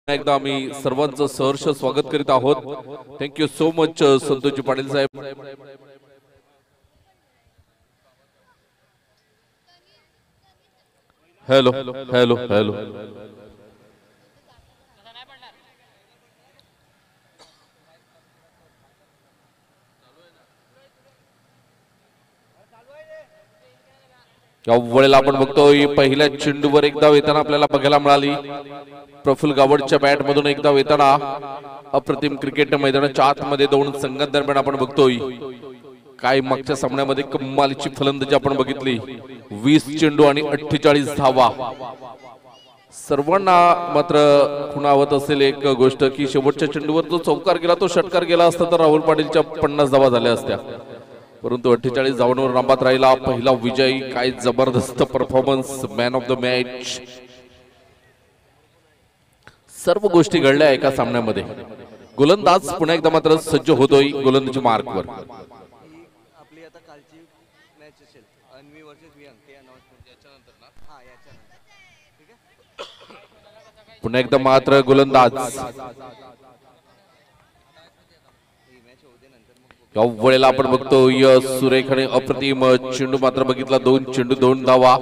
एकदा आम्ही सर्वांचं सहर्ष स्वागत करीत आहोत. Thank you so much Santoshji Patil साहेब. हॅलो हॅलो हॅलो या वेळेला आपण बघतोय पहिल्या चेंडूवर एक धाव येताना आपल्याला बघायला मिळाली. प्रफुल्ल गावडच्या बॅट मधून एक धाव येताना अप्रतिम क्रिकेट मैदानाच्या आतमध्ये दोन संघांदरम्यान आपण बघतोय. काय मागच्या सामन्यामध्ये कमालीची फलंदाजी आपण बघितली. 20 चेंडू आणि 48 धावा. सर्वांना मात्र खुणावत असेल एक गोष्ट की शेवटच्या चेंडूवर जो चौकार गेला तो षटकार गेला असता तर राहुल पाटीलच्या 50 धावा झाल्या असत्या. परंतु 48 धावांवर नाबाद राहिला. पहिला विजय. काय जबरदस्त performance. Man of the match. सर्व गोष्टी घडल्या एका सामन्यामध्ये. गोलंदाज पुन्हा एकदा मात्र सज्ज होतोय गोलंदाजी मार्कवर. आपली आता कालची मॅच असेल अन्वी वर्सेस वियंग ते अनाउन्समेंट याच्यानंतर ना याच्यानंतर ठीक आहे. पुन्हा एकदा मात्र गोलंदाज. या वेळेला आपण बघतोय सुरेख आणि अप्रतिम चेंडू मात्र बघितला. 2 चेंडू 2 धावा.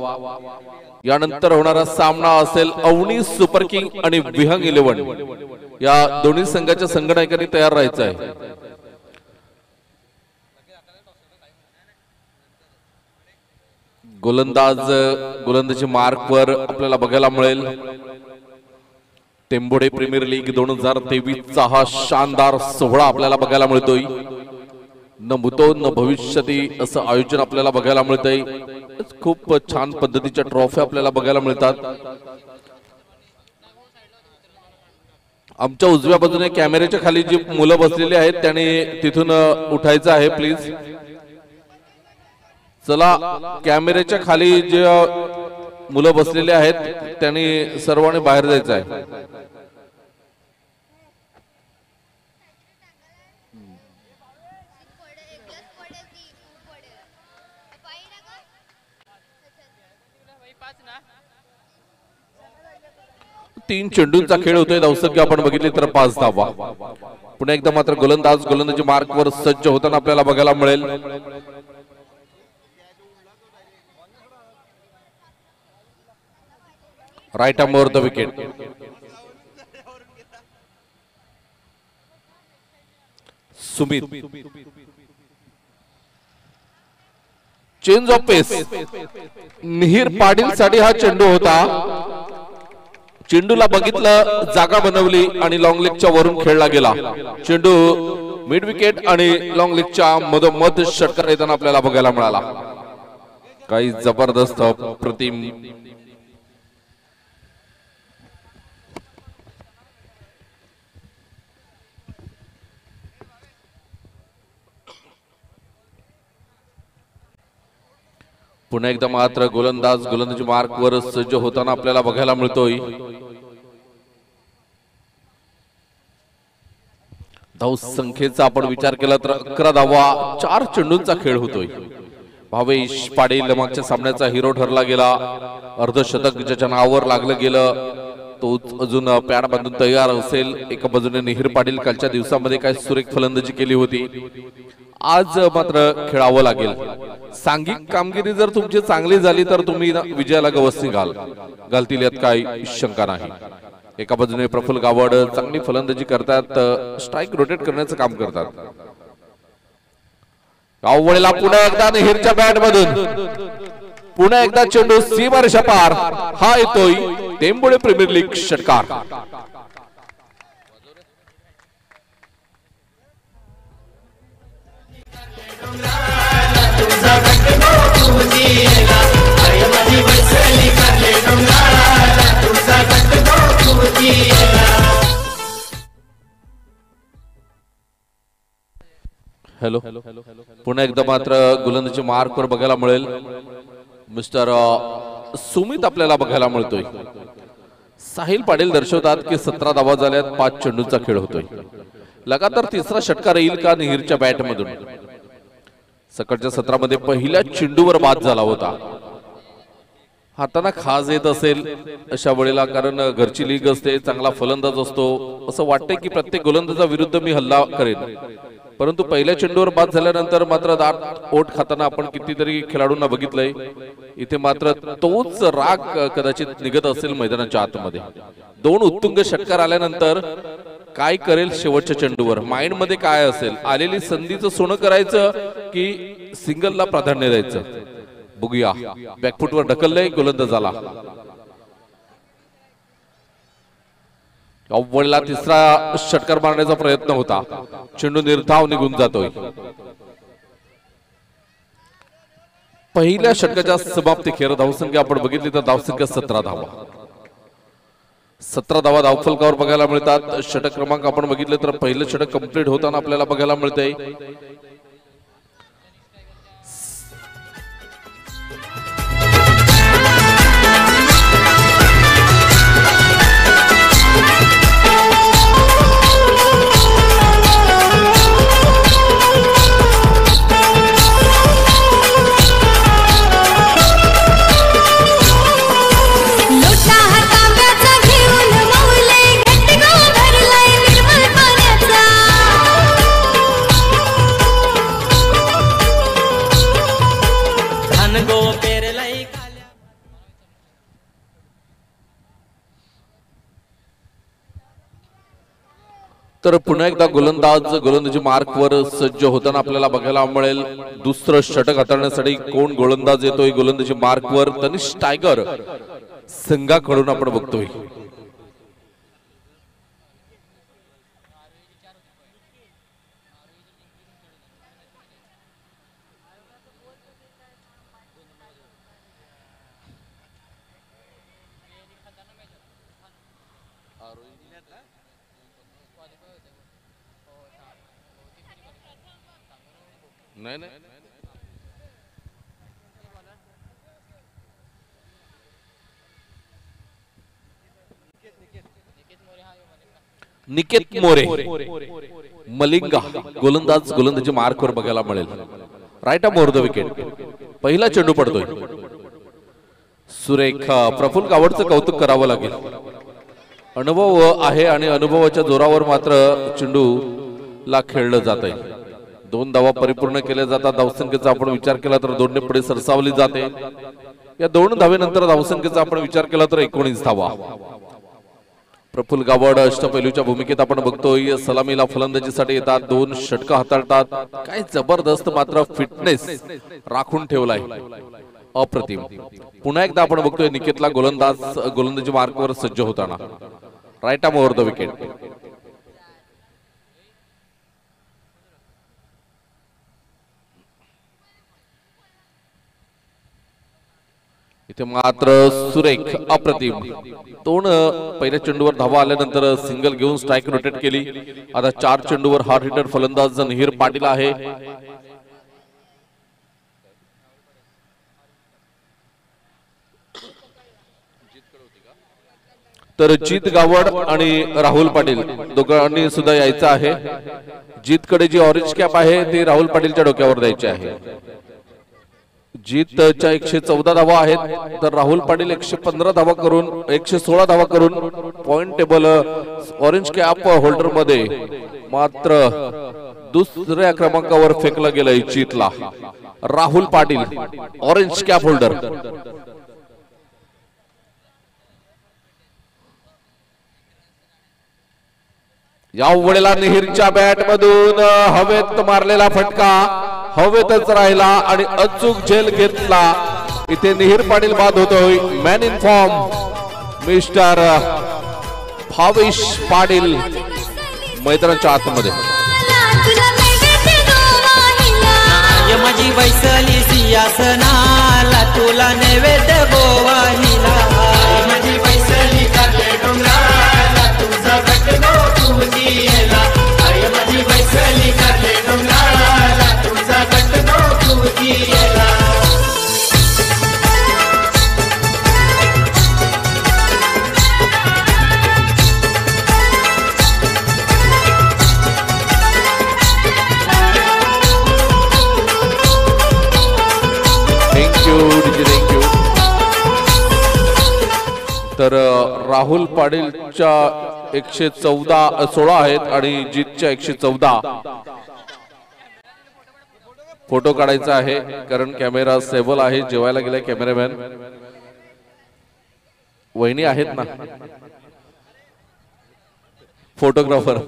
यानंतर होणारा सामना असेल अवनी सुपर किंग आणि विहंग 11. या दोन्ही संघाच्या संघनायकांनी तयार राहायचं आहे. गोलंदाजी मार्कवर आपल्याला बघायला मिळेल. टेंबोडे प्रीमियर लीग 2023चा हा शानदार सोहळा आपल्याला बघायला मिळतोय. न भूतो न भविष्यती असं आयोजन आपल्याला बघायला मिळतंय. खूप छान पद्धतीच्या ट्रॉफी आपल्याला बघायला मिळतात. आमच्या उजव्या बाजूने कॅमेऱ्याच्या खाली जी मुलं बसलेली आहेत त्यांनी तिथून उठायचं आहे प्लीज. चला, कॅमेऱ्याच्या खाली जे मुलं बसलेले आहेत त्यांनी सर्वांनी बाहेर जायचं आहे. तीन चेंडूंचा खेळ होतोय. धावसंख्या आपण बघितली तर 5 धावा. पुन्हा एकदा मात्र गोलंदाजी मार्कवर सज्ज होताना आपल्याला बघायला मिळेल. Right arm over the wicket. Sumit. Change of pace. Mihir Patil साठी हा चेंडू होता. चेंडूला बघितलं, जागा बनवली आणि लॉंग लेगच्या वरून खेळला गेला. चेंडू मिड विकेट आणि लॉंग लेगच्या मधोमध षटकार येताना आपल्याला बघायला मिळाला. काही जबरदस्त प्रतिम. पुन्हा एकदा मात्र गोलंदाजी मार्कवर सज्ज होताना आपल्याला बघायला मिळतोय. धावसंख्येचा आपण विचार केला तर 11 धावा. 4 चेंडूंचा खेळ होतोय. भावेश पाटील मागच्या सामन्याचा हिरो ठरला गेला. अर्धशतक ज्याच्या नावावर लागलं गेलं तो अजून पॅड बांधून तयार असेल. एका बाजूने मिहिर पाटील कालच्या दिवसामध्ये काय सुरेख फलंदाजी केली होती. आज मात्र खेळावं लागेल. सांघिक कामगिरी जर तुमची चांगली झाली तर तुम्ही विजयाला गवसणी घालतील यात काही शंका नाही. एका बाजूने प्रफुल्ल गावड चांगली फलंदाजी करतात. स्ट्राईक रोटेट करण्याचं काम करतात. वेळेला पुन्हा एकदा मिहिरच्या बॅट मधून पुन्हा एकदा चेंडू सीमारेषा पार. हा येतोय टेंबोडे प्रीमियर लीग षटकार. हॅलो. पुन्हा एकदा मात्र गोलंदाजी मार्कवर बघायला मिळेल मिस्टर सुमित आपल्याला बघायला मिळतोय. साहिल पाटील दर्शवतात की 17 धावा झाल्यात. 5 चेंडूंचा खेळ होतोय. लगातार तिसरा षटकार येईल का मिहिरच्या बॅट मधून. सकाळच्या सत्रामध्ये पहिल्या चेंडूवर बाद झाला होता. हाताना खाज येत असेल अशा वेळेला, कारण घरची लीग असते, चांगला फलंदाज असतो, असं वाटतंय की प्रत्येक गोलंदाजा विरुद्ध मी हल्ला करेन, परंतु पहिल्या चेंडूवर बाद झाल्यानंतर मात्र दात ओठ खाताना आपण कितीतरी खेळाडूंना बघितलंय, इथे मात्र तोच राग कदाचित निघत असेल मैदानाच्या आतमध्ये. 2 उत्तुंग षटकार आल्यानंतर काय करेल शेवटच्या चेंडूवर, माइंड मध्ये काय असेल, आलेली संधीचं सोनं करायचं की सिंगलला प्राधान्य द्यायचं, बघूया. बॅकफुटवर ढकललंय गोलंदाजाला. अव्वलला तिसरा षटकार मारण्याचा प्रयत्न होता, चेंडू निर्धाव निघून जातोय. पहिल्या षटकाच्या समाप्तीखेर धावसंख्या आपण बघितली तर धावसंख्या 17 धावा. 17 धावा धावफलकावर बघायला मिळतात. षटक क्रमांक आपण बघितले तर पहिलं षटक कंप्लीट होताना आपल्याला बघायला मिळतंय. तर पुन्हा एकदा गोलंदाजी मार्कवर सज्ज होताना आपल्याला बघायला मिळेल. दुसरं षटक हाताळण्यासाठी कोण गोलंदाज येतोय गोलंदाजी मार्कवर, तनिष टायगर संघाकडून आपण बघतोय. नाही नाही निकेत मोरे मलिंगा गोलंदाजी मार्कवर बघायला मिळेल. Right off over the wicket. पहिला चेंडू पडतोय. सुरेख प्रफुल्ल गावडचं कौतुक करावं लागेल. अनुभव आहे आणि अनुभवाच्या जोरावर मात्र चेंडू ला खेळलं जात आहे. 2 धावा परिपूर्ण केल्या जातात. धावसंख्येचा आपण विचार केला तर 2 ने पुढे सरसावली जाते. या 2 धावेनंतर धावसंख्येचा आपण विचार केला तर 19 धावा. प्रफुल्ल गावड अष्टपैलूच्या भूमिकेत आपण बघतोय. सलामीला फलंदाजीसाठी येतात. 2 षटक हाताळतात. काय जबरदस्त मात्र फिटनेस राखून ठेवलाय, अप्रतिम. पुन्हा एकदा आपण बघतोय निकेतला गोलंदाजी मार्कवर सज्ज होताना. Right arm over the wicket. इथे मात्र सुरेख अप्रतिम. 2 पहिल्या चेंडूवर धावा आल्यानंतर सिंगल घेऊन स्ट्राइक रोटेट केली. आता 4 चेंडूवर हार्ड हिटर फलंदाज निहीर पाटील आहे. तर जीत गावड आणि राहुल पाटील दोघांनी सुद्धा यायचं आहे. जीतकडे जी ऑरेंज कॅप आहे ती राहुल पाटीलच्या डोक्यावर द्यायची आहे. जीतच्या 114 धावा आहेत तर राहुल पाटील 115 धावा करून 116 धावा करून point table orange cap holder मध्ये मात्र दुसऱ्या क्रमांकावर फेकलं गेलंय जीतला. Rahul Patil orange cap holder. या वेळेला निहीरच्या बॅट मधून हवेत मारलेला फटका हवेतच राहिला आणि अचूक झेल घेतला. इथे निहीर पाटील बाद होतोय. Man in form mister Bhavesh Patil मैदानाच्या आतमध्ये. माझी वैसली सियासनाला तुला नैवेद्य गोवाहिला. माझी वैसली काले डोंगराला तुझा घटनो तुझी येला. माझी वैसली काले डोंगराला तुझा घटनो तुझी येला. थँक्यू. तर राहुल पाटीलच्या 116 आहेत आणि जीतच्या 114. फोटो काढायचा आहे कारण कॅमेरा स्टेबल आहे. जेवायला गेलाय कॅमेरामॅन. वहिनी आहेत ना फोटोग्राफर.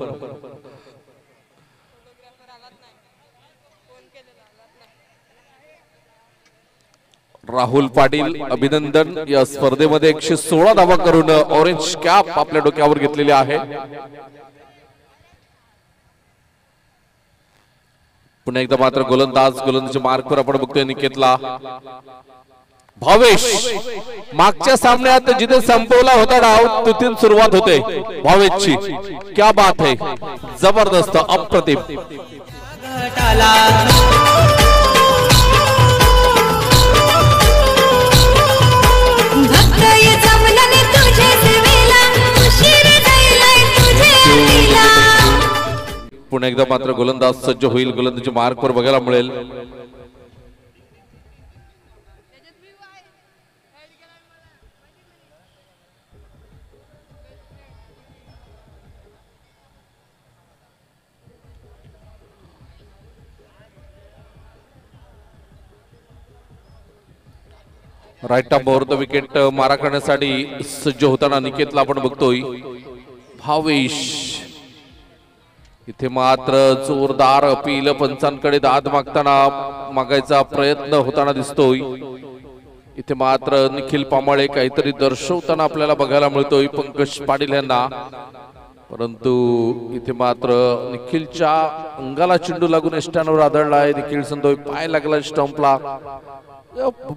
राहुल पाटील अभिनंदन. या स्पर्धेमध्ये 116 धावा करून ऑरेंज कॅप आपल्या डोक्यावर घेतलेली आहे. पुन्हा एकदा मात्र गोलंदाजी मार्कवर आपण बघतोय निकेतला. भावेश मागच्या सामन्यात जिथे संपवला होता डाव तिथून सुरुवात होते भावेशची. क्या बात है, जबरदस्त, अप्रतिम. पुन्हा एकदा मात्र गोलंदाज सज्ज होईल. गोलंदाजी मार्कवर बघायला मिळेल. Right arm over the wicket मारा करण्यासाठी सज्ज होताना निकेतला आपण बघतोय. भावेश इथे मात्र जोरदार अपील. पंचांकडे दाद मागायचा प्रयत्न होताना दिसतोय. इथे मात्र निखिल पामाळे काहीतरी दर्शवताना आपल्याला बघायला मिळतोय पंकज पाटील यांना. परंतु इथे मात्र निखिलच्या अंगाला चेंडू लागून स्टँडवर आदळलाय. निखिल संतोय पाय लागला स्टंपला.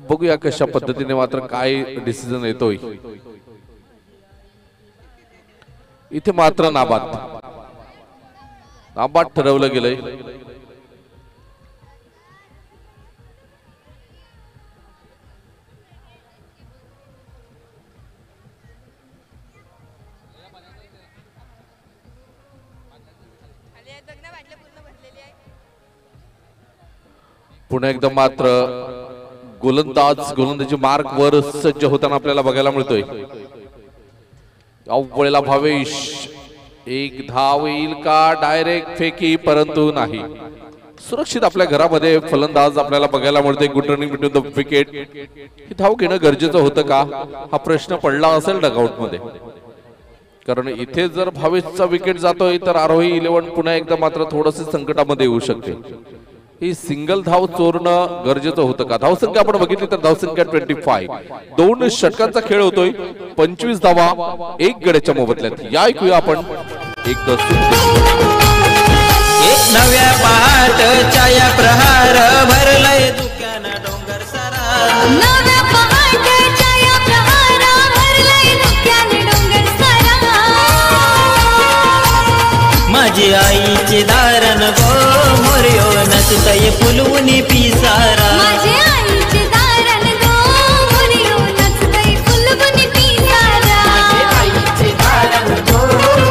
बघूया कशा पद्धतीने मात्र काय डिसिजन येतोय. इथे मात्र नाबाद ठरवलं गेलंय. पुन्हा एकदा मात्र गोलंदाजी मार्क वर सज्ज होताना आपल्याला बघायला मिळतोय. वेळेला भावेश एक धाव येईल का, डायरेक्ट फेकी, परंतु नाही. सुरक्षित आपल्या घरामध्ये फलंदाज आपल्याला बघायला मिळतोय. Good running between the wicket. ही धाव घेणं गरजेचं होतं का हा प्रश्न पडला असेल डगआउट मध्ये. कारण इथे जर भावेशचा विकेट जातोय तर आरोही 11 पुन्हा एकदा मात्र थोडस संकटामध्ये येऊ शकते. ही सिंगल धाव चोरणं गरजेचं होतं का. धावसंख्या आपण बघितली तर धावसंख्या 25. 2 षटकांचा खेळ होतोय. 25 धावा 1 गड्याच्या मोबदल्यात. या ऐकूया आपण एक नव्या पहाटच्या या प्रहार भरलंय धुक्यानं डोंगर सारा. नव्या पहाटच्या या प्रहार भरलंय धुक्यानं डोंगर सारा. माझी आईची दारण गो मोर्यो नचतय फुलवून पिसारा. माझी आईची दारण गो मोर्यो नचतय फुलवून पिसारा. माझी आईची दारण गो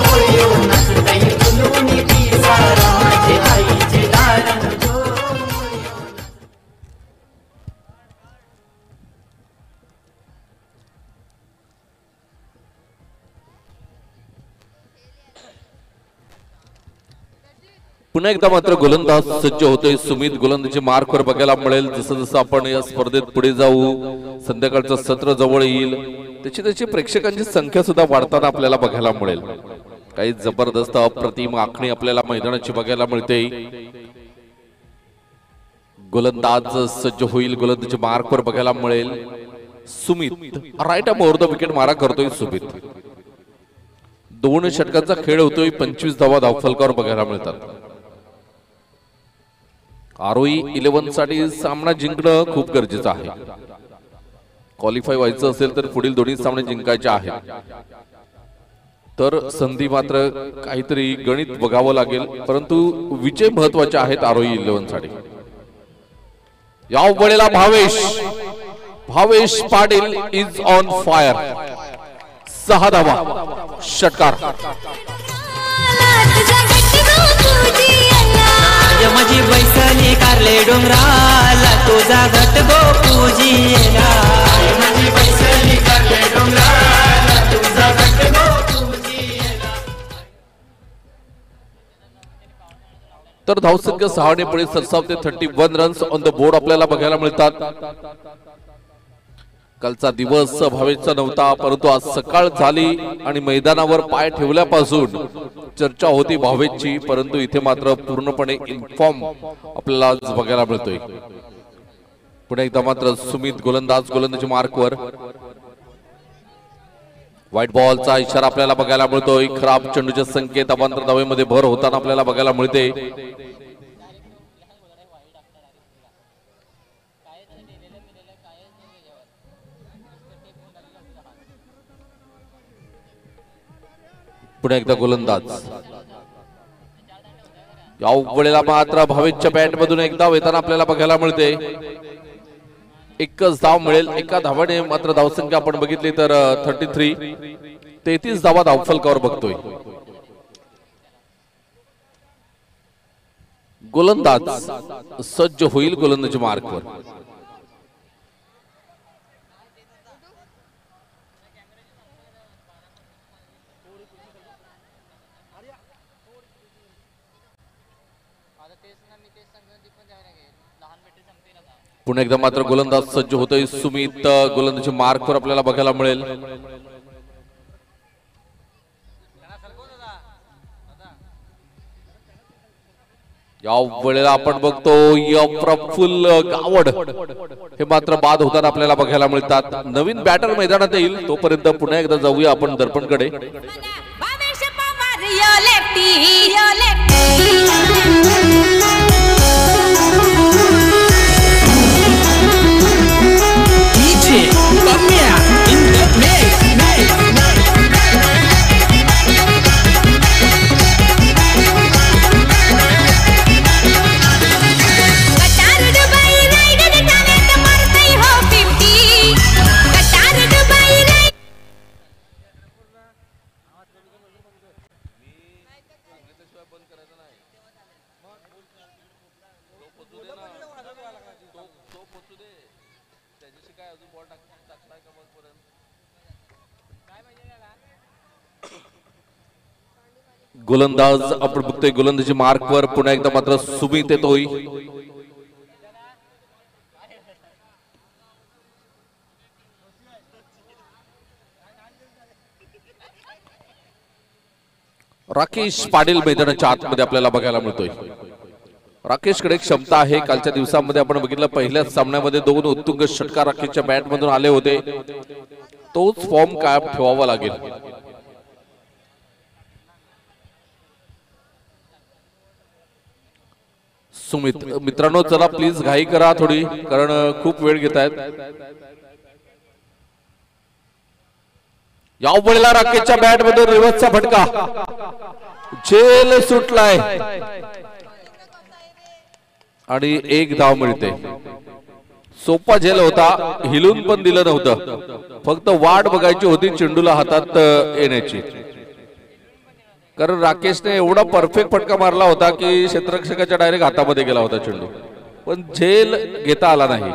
मोर्यो नचतय फुलवून पिसारा. माझी आईची दारण गो मोर्यो. पुन्हा एकदा मात्र गोलंदाज सज्ज होतोय सुमित. गोलंदाजी मार्कवर बघायला मिळेल. जसं जसं आपण या स्पर्धेत पुढे जाऊ, संध्याकाळचं सत्र जवळ येईल, त्याची प्रेक्षकांची संख्या सुद्धा वाढताना आपल्याला बघायला मिळेल. काही जबरदस्त अप्रतिम आखणी आपल्याला मैदानाची बघायला मिळते. गोलंदाज सज्ज होईल. गोलंदाजी मार्कवर बघायला मिळेल Sumit. Right arm over the wicket मारा करतोय सुमित. 2 षटकांचा खेळ होतोय. 25 धावा धावफलकावर बघायला मिळतात. आरोही 11 साठी सामना जिंकणं खूप गरजेचं आहे. क्वालिफाय व्हायचं असेल तर पुढील दोन्ही सामने जिंकायचे आहेत. तर संधी मात्र काहीतरी गणित बघावं लागेल. परंतु विजय महत्वाचे आहेत आरोही 11 साठी. या वेळेला Bhavesh Patil is on fire. 6 धावा षटकार. माझी बैसली कारले डोंगराला तुझा घट गो पूजिला. माझी बैसली कारले डोंगराला तर धावसंख्या 6 ने पुढे सरसावते 31 रन्स ऑन द बोर्ड आपल्याला बघायला मिळतात. कालचा दिवस भावेशचा नव्हता, परंतु आज सकाळ झाली आणि मैदानावर पाय ठेवल्यापासून चर्चा होती भावेशची, परंतु इथे मात्र पूर्णपणे इन्फॉर्म आपल्याला आज बघायला मिळतोय. पुढे एकदा मात्र सुमित गोलंदाजी मार्कवर. व्हाईट बॉलचा इशारा आपल्याला बघायला मिळतोय. खराब चेंडूचे संकेत अवांतर धावेमध्ये भर होताना आपल्याला बघायला मिळते. पुढे एकदा गोलंदाज. या वेळेला मात्र भावेशच्या बॅट मधून एक धाव येताना आपल्याला बघायला मिळते. एकच धाव मिळेल. एका धावाने मात्र धावसंख्या आपण बघितली तर 33 धावा धावफलकावर बघतोय. गोलंदाज सज्ज होईल गोलंदाजी मार्कवर. पुन्हा एकदा मात्र गोलंदाज सज्ज होतोय. सुमित गोलंदाजी मार्कवर आपल्याला बघायला मिळेल. या वेळेला आपण बघतो प्रफुल्ल गावड हे मात्र बाद होताना आपल्याला बघायला मिळतात. नवीन बॅटर मैदानात येईल, तोपर्यंत पुन्हा एकदा जाऊया आपण दर्पणकडे. गोलंदाज आपण बघतोय गोलंदाजी मार्कवर. पुन्हा एकदा मात्र सुमित येतोय. राकेश पाटील मैदानाच्या आतमध्ये आपल्याला बघायला मिळतोय. राकेशकडे क्षमता आहे. कालच्या दिवसामध्ये आपण बघितलं पहिल्याच सामन्यामध्ये 2 उत्तुंग षटकार राकेशच्या बॅट मधून आले होते. तोच फॉर्म कायम ठेवावा लागेल. सुमित मित्रांनो, चला प्लीज घाई करा थोडी, कारण खूप वेळ घेत आहेत. या वेळेला राकेशच्या बॅट मधून रिव्हर्सचा फटका. झेल सुटलाय आणि एक धाव मिळते. सोपा झेल होता, हिलून पण दिलं नव्हतं, फक्त वाट बघायची होती चेंडूला हातात येण्याची. कारण राकेशने एवढा परफेक्ट फटका मारला होता की क्षेत्ररक्षकाच्या डायरेक्ट हातामध्ये गेला होता चेंडू, पण झेल घेता आला नाही.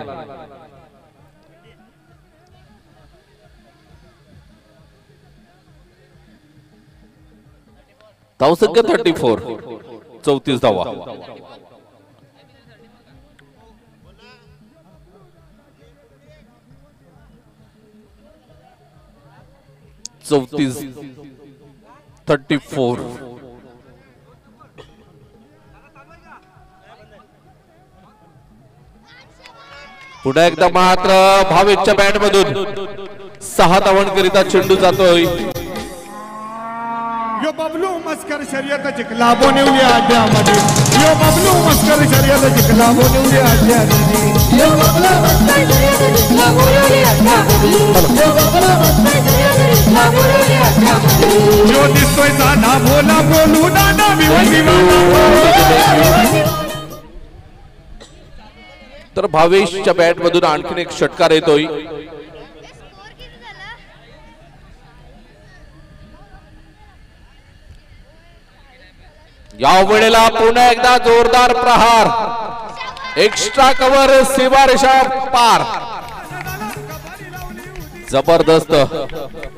धावसंख्या 34, 34 धावा. पुन्हा एकदा मात्र भावेशच्या बॅट मधून 6 धावांकरिता चेंडू जातोय. यो बबलू मस्कर शर्यत जिंकला बोनिवली अड्ड्यामध्ये. यो बबलू मस्कर शर्यत जिंकला बोनिवली अड्ड्यामध्ये. यो बबलू मस्कर शर्यत जिंकला बोनिवली अड्ड्यामध्ये. यो बबलू मस्कर शर्यत जिंकला बोनिवली अड्ड्यामध्ये. यो दिसतोय साधा बोला बोलू नाना तर भावेशच्या बॅट मधून आणखीन एक षटकार येतोय. या वेळेला पुन्हा एकदा जोरदार प्रहार. एक्स्ट्रा कव्हर, सीमारेषा पार. जबरदस्त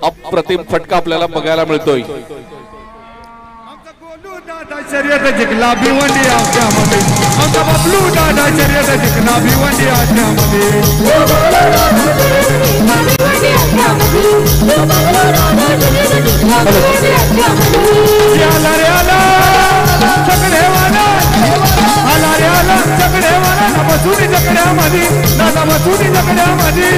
अप्रतिम फटका आपल्याला बघायला मिळतोय. शर्यत जिंकला भिवंडी आट्यामध्ये आमचा बबलू दादा शर्यत जिंकला भिवंडी आट्यामध्ये आला रे आला सगळेवाला आला रे आला सगळेवाला ना बसून जगड्यामध्ये दादा बसून जगड्यामध्ये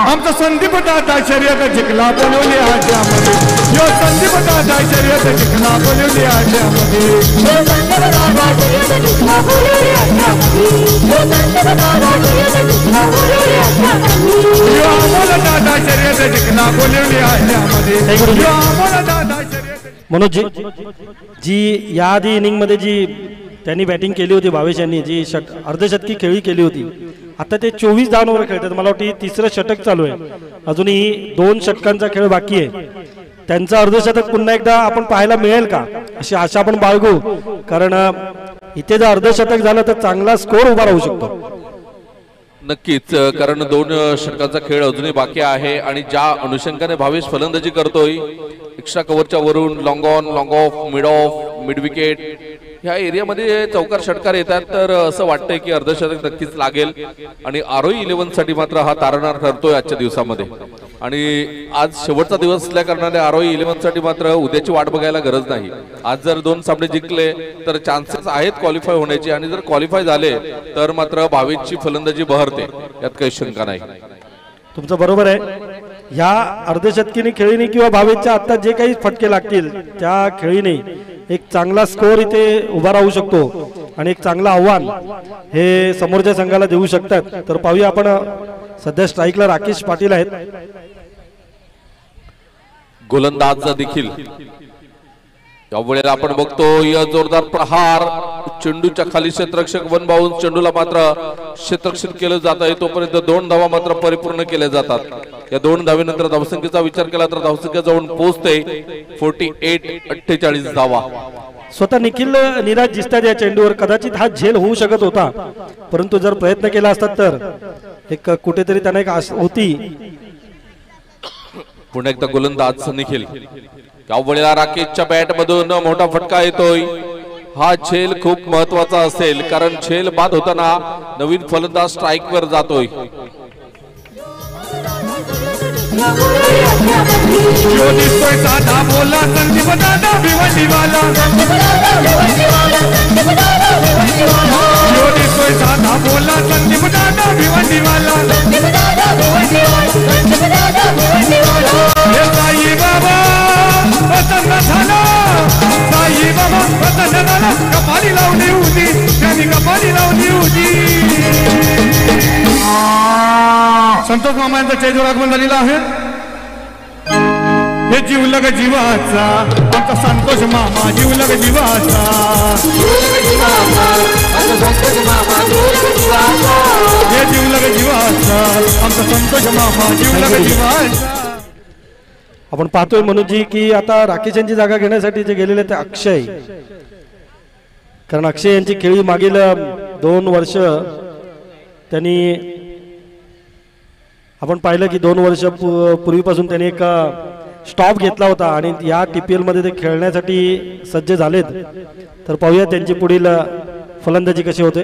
आमचा संदीप दादा शर्यत जिंकला बोलवली आट्यामध्ये यो संदीप दादा शर्यत जिंकला बोलवली आट्यामध्ये यो आम्हाला दादा शर्यत जिंकला बोलवली आट्यामध्ये यो आम्हाला दादा शर्यत मनोज जी याआधी इनिंग मध्ये जी त्यांनी बॅटिंग केली होती भावेश यांनी जी अर्धशतकी खेळी केली होती आता ते 24 धावांवर खेळतात मला वाटतं तिसरं षटक चालू आहे अजूनही 2 षटकांचा खेळ बाकी आहे त्यांचं अर्धशतक पुन्हा एकदा आपण पाहायला मिळेल का अशी आशा आपण बाळगू कारण इथे जर अर्धशतक झालं तर चांगला स्कोर उभा राहू शकतो नक्कीच कारण 2 षटकांचा खेळ अजूनही बाकी आहे आणि ज्या अनुषंगाने भावेश फलंदाजी करतोय एक्स्ट्रा कव्हरच्या वरून long on long of mid wicket ह्या एरियामध्ये चौकार षटकार येतात तर असं वाटतंय की अर्धशतक नक्कीच लागेल आणि आरोही 11 साठी मात्र हा तारणार ठरतोय आजच्या दिवसामध्ये आणि आज शेवटचा दिवस असल्या कारणाने आरोही 11 साठी मात्र उद्याची वाट बघायला गरज नाही आज जर 2 सामने जिंकले तर चान्सेस आहेत क्वालिफाय होण्याची आणि जर क्वालिफाय झाले तर मात्र भावेशची फलंदाजी बहरते यात काही शंका नाही तुमचं बरोबर आहे ह्या अर्धशतकीने खेळीने किंवा भावेशच्या आता जे काही फटके लागतील त्या खेळीने एक चांगला स्कोर इथे उभा राहू शकतो आणि एक चांगलं आव्हान हे समोरच्या संघाला देऊ शकतात तर पाहूया आपण सध्या स्ट्राईकला राकेश पाटील आहेत गोलंदाज देखील त्यावेळेला आपण बघतो या जोरदार प्रहार चेंडूच्या खाली क्षेत्ररक्षक वन बाउन्स चेंडूला मात्र क्षेत्ररक्षण केलं जात आहे तोपर्यंत 2 धावा मात्र परिपूर्ण केल्या जातात या 2 धावेनंतर धावसंख्येचा विचार केला तर धावसंख्या जाऊन पोहोचते 48-48 धावा स्वतः निखिल निराज दिसतात या चेंडूवर कदाचित हा झेल होऊ शकत होता परंतु जर प्रयत्न केला असता तर एक कुठेतरी त्यांना एक आस होती पुन्हा एकदा गोलंदाज निखिल त्यावेळेला राकेशच्या बॅट मधून मोठा फटका येतोय हा झेल खूप महत्वाचा असेल कारण झेल बाद होताना नवीन फलंदाज स्ट्राईक वर जातोय साधा बोला संदीप दादा भिवंडीवाला साधा बोला संदीप दादा भिवंडीवाला साई बाबा पतंग झाला साई बाबा पतंग झाला कपाली लावली होती त्यांनी कपाली लावली होती संतोष मामा यांचा स्टेजवर आगमन झालेला आहे हे जीवलग जीवाचा आमचा संतोष मामा जीवलग जीवाचा हे जीवलग जीवाचा आमचा संतोष मामा जीवलग जीवाचा आपण पाहतोय मनोजी की आता राकेश यांची जागा घेण्यासाठी जे गेलेले ते अक्षय कारण अक्षय यांची खेळी मागील 2 वर्ष त्यांनी आपण पाहिलं की 2 वर्ष पूर्वीपासून त्यांनी एक स्टॉप घेतला होता आणि या TPL मध्ये ते खेळण्यासाठी सज्ज झालेत तर पाहूया त्यांची पुढील फलंदाजी कशी होते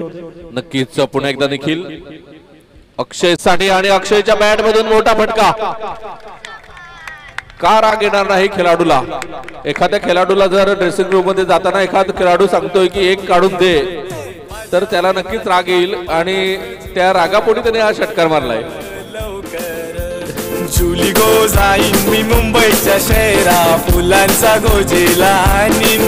नक्कीच पुन्हा एकदा निखिल अक्षय साठी आणि अक्षयच्या बॅट मधून मोठा फटका का राग येणार नाही खेळाडूला एखाद्या खेळाडूला जर ड्रेसिंग रूम मध्ये जाताना एखादा खेळाडू सांगतोय की 1 काढून दे तर त्याला नक्कीच राग येईल आणि त्या रागापोटी त्याने हा षटकार मारलाय जुली गो जाईन मी मुंबईच्या शहरा फुलांचा गोजीला आणीन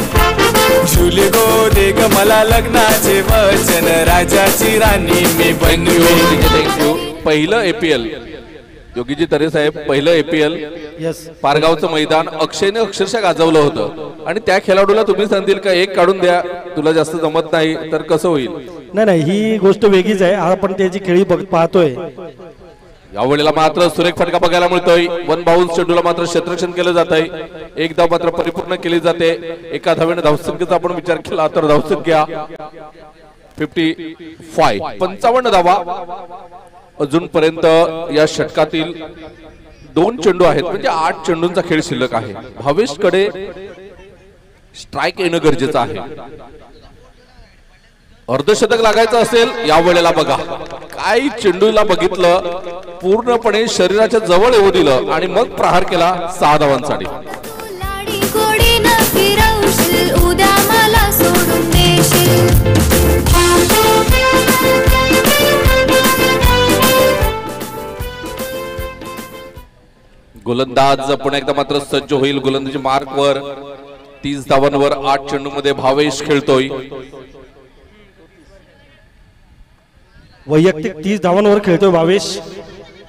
जुली गो दे ग मला लग्नाचे वचन राजाची राणी मी बनवीन थँक्यू पहिलं APL योगीजी तरे साहेब पहिलं APL यस पारगावचं मैदान अक्षयने अक्षरशः गाजवलं होतं आणि त्या खेळाडूला तुम्ही सांगतील का 1 काढून द्या तुला जास्त जमत नाही तर कसं होईल नाही ही गोष्ट वेगळीच आहे आपण त्याची खेळी पाहतोय यावेळेला मात्र सुरेख फटका बघायला मिळतोय 1 बाउन्स चेंडूला मात्र क्षेत्ररक्षण केलं जात आहे 1 धाव मात्र परिपूर्ण केली जाते एका धावेने धावसंख्येचा आपण विचार केला तर धावसंख्या 55 धावा अजूनपर्यंत या षटकातील 2 चेंडू आहेत म्हणजे 8 चेंडूंचा खेळ शिल्लक आहे भावेशकडे स्ट्राईक येणं गरजेचं आहे. अर्धशतक लागायचं असेल या वेळेला बघा काय चेंडूला बघितलं पूर्णपणे शरीराच्या जवळ येऊ दिलं आणि मग प्रहार केला 6 धावांसाठी. उद्या मला सोडून देशील. गोलंदाज पुन्हा एकदा मात्र सज्ज होईल. गोलंदाजी मार्कवर 30 धावांवर 8 चेंडूमध्ये भावेश खेळतोय. वैयक्तिक 30 धावांवर खेळतोय भावेश.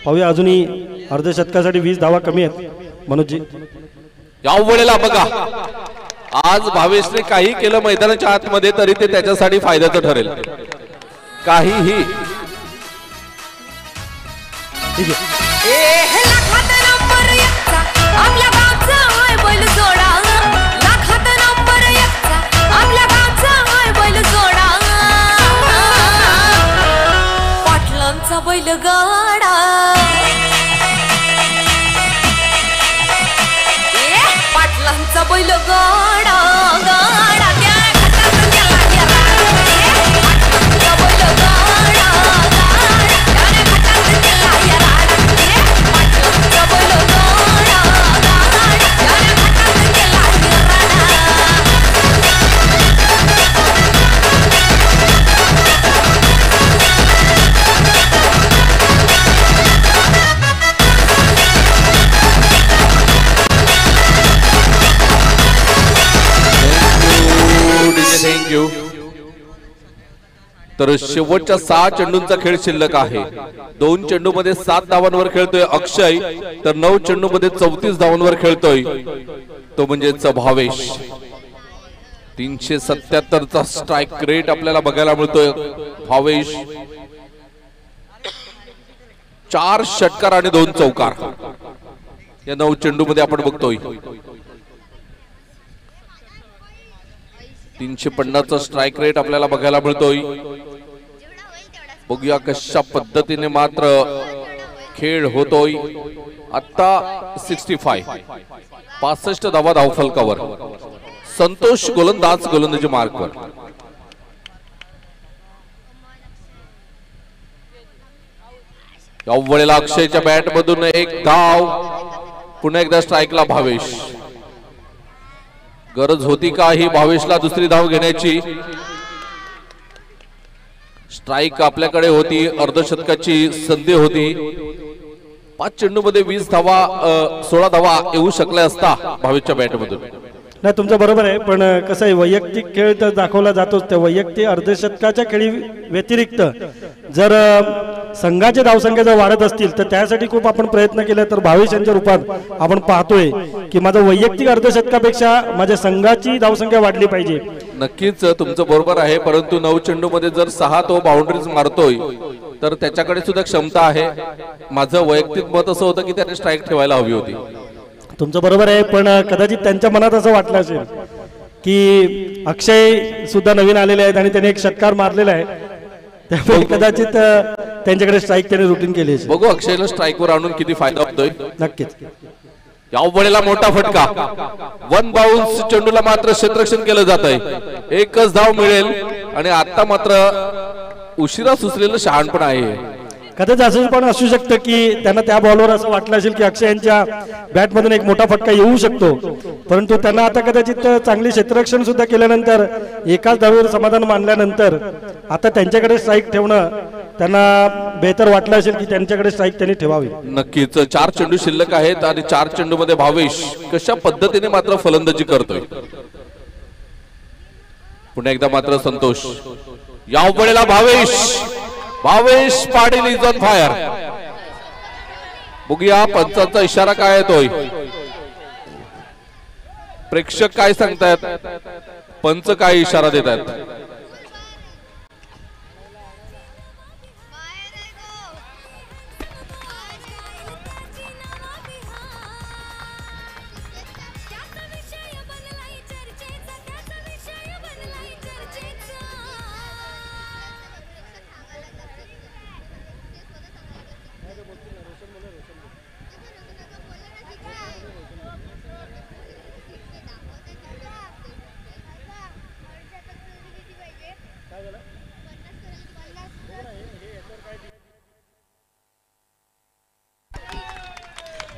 पाहूया अजूनही अर्धशतकासाठी 20 धावा कमी आहेत मनोजजी. या वेळेला बघा आज भावेशने काही केलं मैदानाच्या आतमध्ये तरी ते त्याच्यासाठी फायद्याचं ठरेल. काहीही ठीक आहे. आपल्या गावचा हाय बैल जोडा. लाखात नंबर एकचा आपल्या गावचा हाय बैल जोडा. पाटलांचा बैल गाडा. पाटलांचा बैल गाडा गाडा त्या खटात गेला गेला. पाटलांचा बैल गाडा गाडा त्या खटात गेला गेला. पाटलांचा बैल गाडा गाडा त्या खटात गेला गेला. थँक्यू. तर शेवटच्या 6 चेंडूंचा खेळ शिल्लक आहे. 2 चेंडूमध्ये 7 धावांवर खेळतोय अक्षय तर 9 चेंडूमध्ये 34 धावांवर खेळतोय तो म्हणजेच भावेश. 377 चा स्ट्राईक रेट आपल्याला बघायला मिळतोय. भावेश 4 षटकार आणि 2 चौकार या 9 चेंडूमध्ये आपण बघतोय. 350 चा स्ट्राईक रेट आपल्याला बघायला मिळतोय. बघूया कशा पद्धतीने मात्र खेळ होतोय. आता 65 धावा धावफलकावर. संतोष गोलंदाज गोलंदाजी मार्कवर. या वेळेला अक्षयच्या बॅट मधून एक धाव. पुन्हा एकदा स्ट्राईकला भावेश. गरज होती का ही भावेशला दुसरी धाव घेण्याची. स्ट्राईक आपल्याकडे होती. अर्धशतकाची संधी होती. 5 चेंडूमध्ये 20 धावा 16 धावा येऊ शकल्या असता भावेशच्या बॅटमधून. नाही तुमचं बरोबर आहे पण कसं आहे वैयक्तिक खेळ तर दाखवला जातोच. त्या वैयक्तिक अर्धशतकाच्या खेळी व्यतिरिक्त जर संघाचे धावसंख्या जर वाढत असतील तर त्यासाठी खूप आपण प्रयत्न केले तर भावेश यांच्या रूपात आपण पाहतोय की माझं वैयक्तिक अर्धशतकापेक्षा माझ्या संघाची धावसंख्या वाढली पाहिजे. नक्कीच तुमचं बरोबर आहे परंतु 9 चेंडूमध्ये जर 6 तो बाउंड्रीज मारतोय तर त्याच्याकडे सुद्धा क्षमता आहे. माझं वैयक्तिक मत असं होतं की त्याने स्ट्राईक ठेवायला हवी होती. तुमचं बरोबर आहे पण कदाचित त्यांच्या मनात असं वाटलं असेल की अक्षय सुद्धा नवीन आलेले आहेत आणि त्याने एक षटकार मारलेला आहे त्यामुळे कदाचित त्यांच्याकडे स्ट्राईक त्याने रुटीन केली. बघू अक्षयला स्ट्राईकवर आणून किती फायदा होतोय. नक्कीच. या वेळेला मोठा फटका. 1 बाउन्स चेंडूला मात्र क्षेत्ररक्षण केलं जात आहे. एकच धाव मिळेल आणि आता मात्र उशिरा सुचलेलं शहाणपण आहे. कदाचित असं पण असू शकतं की त्यांना त्या बॉलवर असं वाटलं असेल की अक्षय यांच्या बॅटमधून एक मोठा फटका येऊ शकतो परंतु त्यांना आता कदाचित चांगली क्षेत्ररक्षण सुद्धा केल्यानंतर एकाच धावेवर समाधान मानल्यानंतर आता त्यांच्याकडे स्ट्राईक ठेवणं त्यांना बेहतर वाटलं असेल की त्यांच्याकडे स्ट्राईक त्यांनी ठेवावी. नक्कीच 4 चेंडू शिल्लक आहेत आणि 4 चेंडूमध्ये भावेश कशा पद्धतीने मात्र फलंदाजी करतोय. पुन्हा एकदा मात्र संतोष. या वेळेला Bhavesh Patil is on fire. बघूया पंचांचा इशारा काय येतोय. प्रेक्षक काय सांगतायत पंच काय इशारा देत आहेत.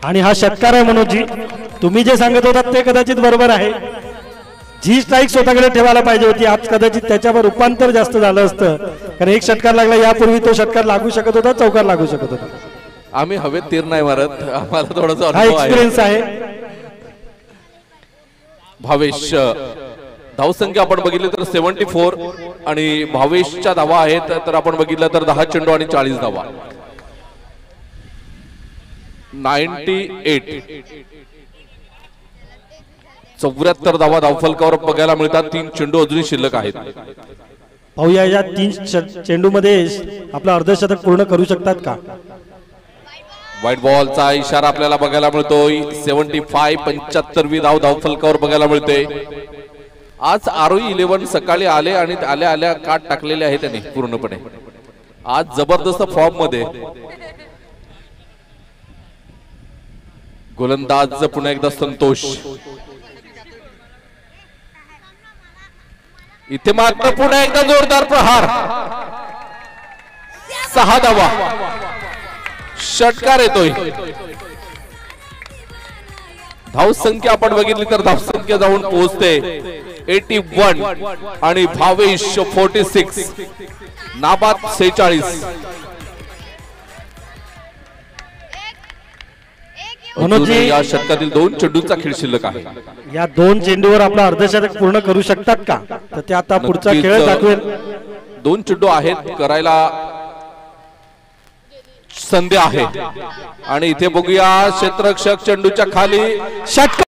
आणि हा षटकार आहे मनोजी. तुम्ही जे सांगत होतात ते कदाचित बरोबर आहे. जी स्ट्राईक स्वतःकडे ठेवायला पाहिजे होती, आज कदाचित त्याच्यावर रूपांतर जास्त झालं असतं. कारण एक षटकार लागला, यापूर्वी तो षटकार लागू शकत होता, चौकार लागू शकत होता. आम्ही हवेत तीर नाही मारत, आम्हाला थोडासा हा अनुभव एक्सपिरियन्स आहे. भावेश धावसंख्या आपण बघितली तर 74 आणि भावेशच्या धावा आहेत तर आपण बघितलं तर 10 चेंडू आणि 40 धावा. 98 74 धावा धावफलकावर बघायला मिळतात. 3 चेंडू अजूनही शिल्लक आहेत. पाहूया या 3 चेंडू मध्ये आपलं अर्धशतक पूर्ण करू शकतात का. व्हाईट बॉलचा इशारा आपल्याला बघायला मिळतोय. 75 धाव धावफलकावर बघायला मिळते. आज आरोही 11 सकाळी आले आणि आल्या आल्या काट टाकलेले आहे त्यांनी पूर्णपणे. आज जबरदस्त फॉर्म मध्ये. गोलंदाज पुन्हा एकदा संतोष. इथे मात्र पुन्हा एकदा जोरदार प्रहार. 6 धावा. षटकार येतोय. धावसंख्या आपण बघितली तर धावसंख्या जाऊन पोहोचते 81 आणि भावेश 46, नाबाद 46. मनोजी या षटकातील 2 चेंडूंचा खेळ शिल्लक आहे. या 2 चेंडूवर आपलं अर्धशतक पूर्ण करू शकतात का, तर ते आता पुढचा खेळ दाखवेल. 2 चेंडू आहेत करायला संधी आहे आणि इथे बघूया क्षेत्ररक्षक चेंडूच्या खाली षटकार.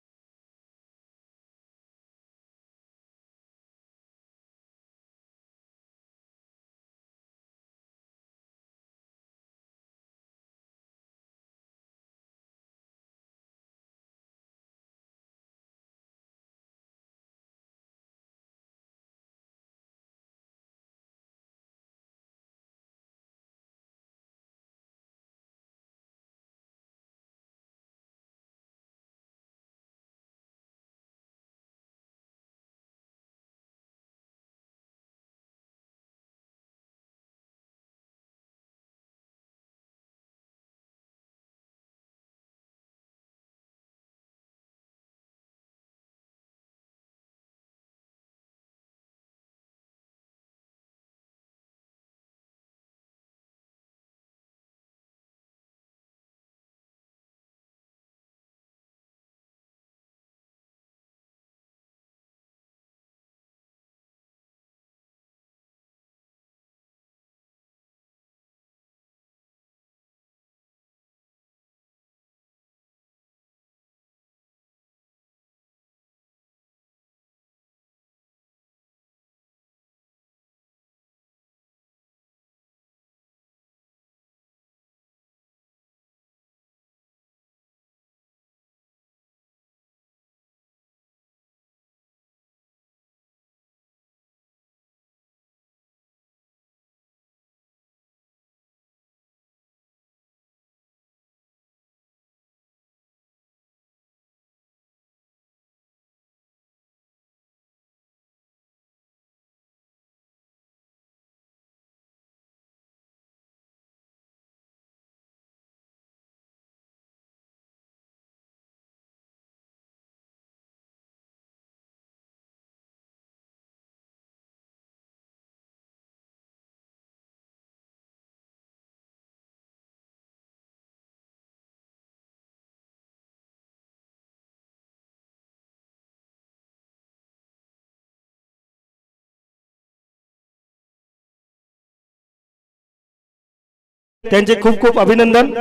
त्यांचे खूप खूप अभिनंदन.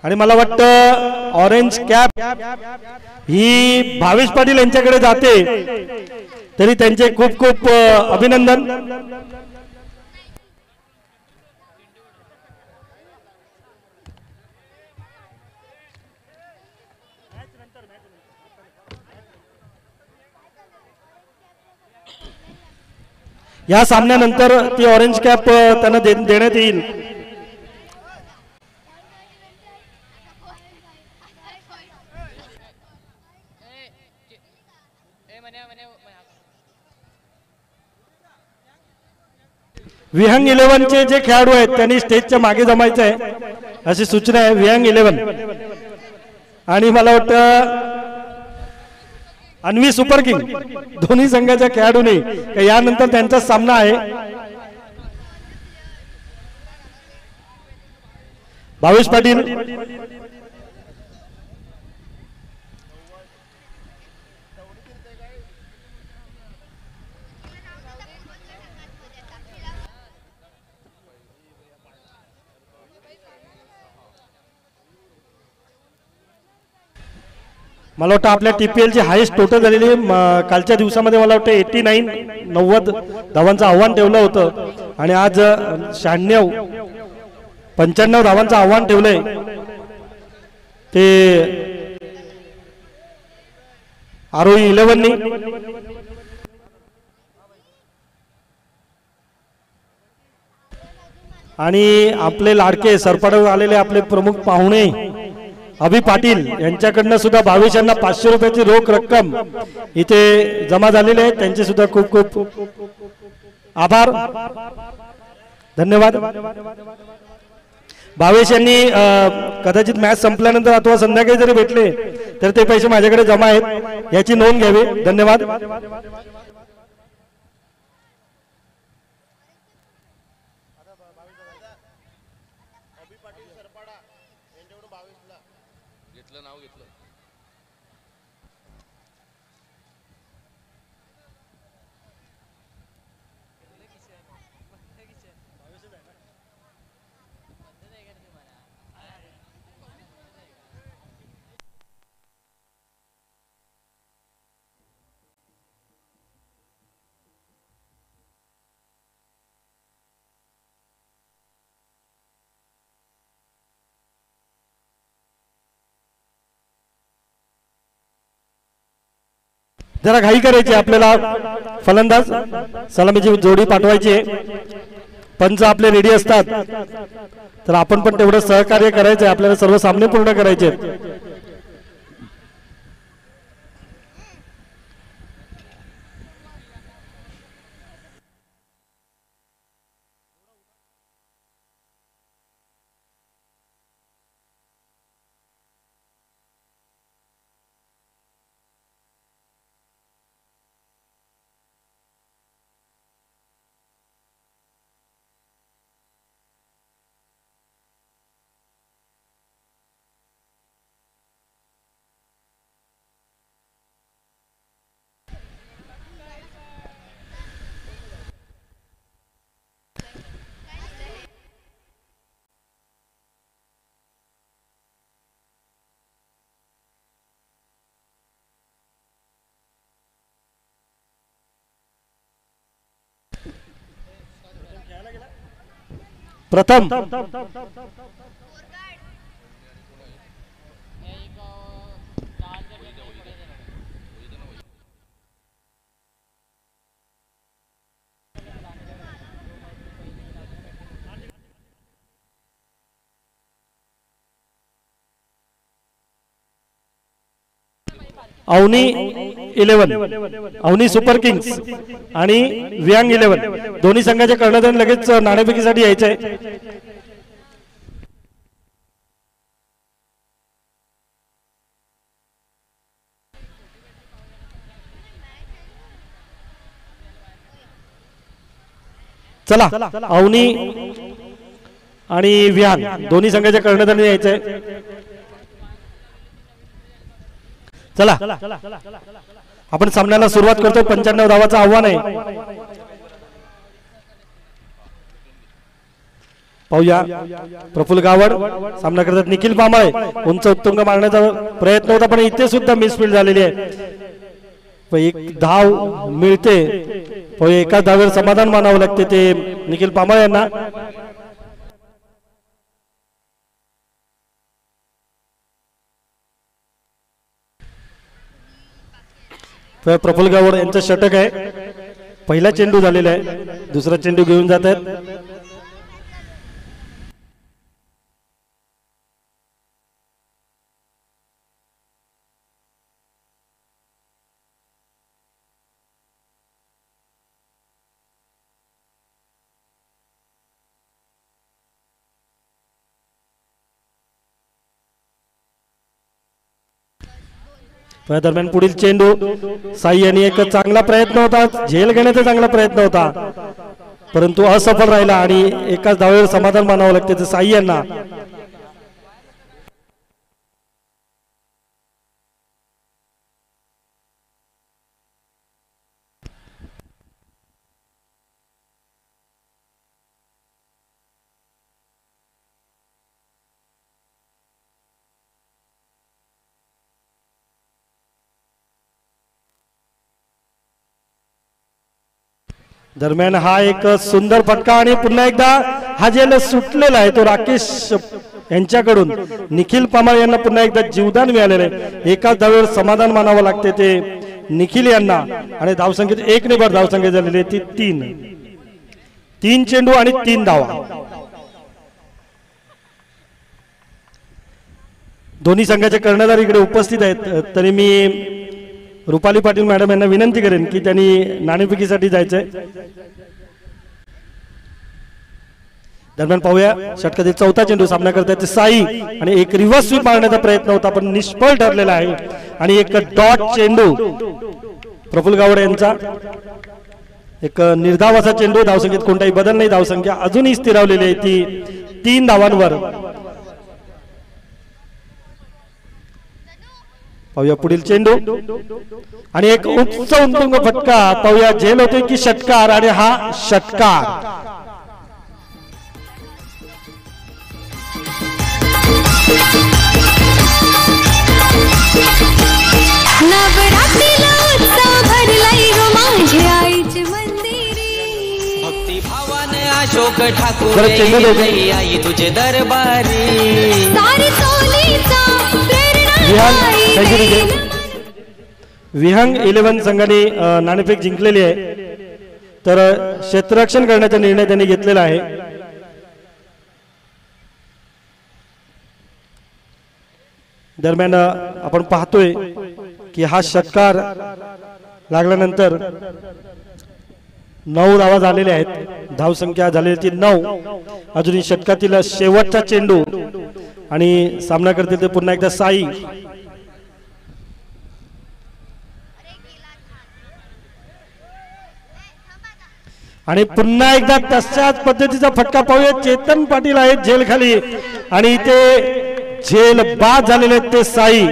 आणि मला वाटतं ऑरेंज कॅप ही भावेश पाटील यांच्याकडे जाते, तरी त्यांचे खूप खूप अभिनंदन. या सामन्यानंतर ती ऑरेंज कॅप त्यांना देण्यात येईल. विहंग 11 चे जे खेळाडू आहेत त्यांनी स्टेजच्या मागे जमायचं आहे अशी सूचना आहे. विहंग 11 आणि मला वाटतं अन्वी सुपर किंग दोन्ही संघाच्या खेळाडूंनी यानंतर त्यांचा सामना आहे. भावेश पाटील मला वाटतं आपल्या TPL ची हायेस्ट टोटल झालेली कालच्या दिवसामध्ये मला वाटतं 90 धावांचं आव्हान ठेवलं होतं आणि आज 95 धावांचं आव्हान ठेवलंय ते आरोही 11नी. आणि आपले लाडके सरपाडून आलेले आपले प्रमुख पाहुणे अभि पाटील यांच्याकडनं सुद्धा भावेश यांना 500 रुपयाची रोख रक्कम इथे जमा झालेली आहे. त्यांचे सुद्धा खूप खूप आभार, धन्यवाद. भावेश यांनी कदाचित मॅच संपल्यानंतर अथवा संध्याकाळी जरी भेटले तर ते पैसे माझ्याकडे जमा आहेत याची नोंद घ्यावी. धन्यवाद. जरा घाई करायची आपल्याला, फलंदाज सलामीची जोडी पाठवायची आहे. पंच आपले रेडी असतात तर आपण पण तेवढं सहकार्य करायचंय. आपल्याला सर्व सामने पूर्ण करायचे आहेत. प्रथम अवनी 11 अवनी सुपर किंग्स आणि वियांग 11 दोन्ही संघाचे कर्णधार लगेच नाणेफेकीसाठी यायचे आहे. चला अवनी आणि वियांग दोन्ही संघाच्या कर्णधार यायचे आहे. चला आपण सामन्याला सुरुवात करतो. 95 धावाचं आव्हान आहे. पाहूया प्रफुल्ल गावड सामना करतात. निखिल पामाळे उंच उत्तुंग मारण्याचा प्रयत्न होता पण इथे सुद्धा मिसफील्ड झालेली आहे. एक धाव मिळते. एका धावेवर समाधान मानावं लागते ते निखिल पामाळे यांना. प्रफुल्ल गावड यांचं षटक आहे. पहिला चेंडू झालेला आहे. दुसरा चेंडू घेऊन जात आहेत. त्या दरम्यान पुढील चेंडू साई यांनी एक चांगला प्रयत्न होता, झेल घेण्याचा चांगला प्रयत्न होता, परंतु असफल राहिला आणि एकाच धावेवर समाधान मानावं लागते तर साई यांना. दरम्यान हा एक सुंदर फटका आणि पुन्हा एकदा हा झेल सुटलेला आहे तो राकेश यांच्याकडून. निखिल पमाळ यांना पुन्हा एकदा जीवदान मिळालेलं आहे. एकाच धावेवर समाधान मानावं लागते ते निखिल यांना आणि धावसंख्येत 1 ने भर धावसंख्या झालेली आहे ती 3 चेंडू आणि 3 धावा. दोन्ही संघाचे कर्णधार इकडे उपस्थित आहेत, तरी मी रुपाली पाटील मॅडम यांना विनंती करेन की त्यांनी नाणेफेकीसाठी जायचंय. दरम्यान पाहूया षटकातील चौथा चेंडू सामना करतायत साई आणि एक रिव्हर्स स्वीप मारण्याचा प्रयत्न होता पण निष्फळ ठरलेला आहे आणि एक डॉट चेंडू प्रफुल्ल गावडे यांचा. एक निर्धावाचा चेंडू. धावसंख्येत कोणताही बदल नाही, धावसंख्या अजूनही स्थिरावलेली आहे ती 3 धावांवर. पाहूया पुढील चेंडू आणि एक उच्च उंतुंग फटका. पाहूया झेल होतोय की षटकार आणि हा षटकार. नवरात्रीला उत्सव भरलाय ग माझ्या आईचे मंदिरी. भक्ती भावाने अशोक ठाकूर बरं, चेंडू देतो. आई तुझे दरबारी. सारी सोनीचा विहंग 11 संघाने नाणेफेक जिंकलेली आहे तर क्षेत्ररक्षण करण्याचा निर्णय त्यांनी घेतलेला आहे. दरम्यान आपण पाहतोय की हा षटकार लागल्यानंतर 9 धावा झालेल्या आहेत. धावसंख्या झालेली ती 9. अजूनही षटकातील शेवटचा चेंडू आणि सामना करतील ते पुन्हा एकदा साई. आणि पुन्हा एकदा तशाच पद्धतीचा फटका पाहूया. चेतन पाटील आहेत झेल खाली आणि ते झेल बाद झालेले आहेत ते साई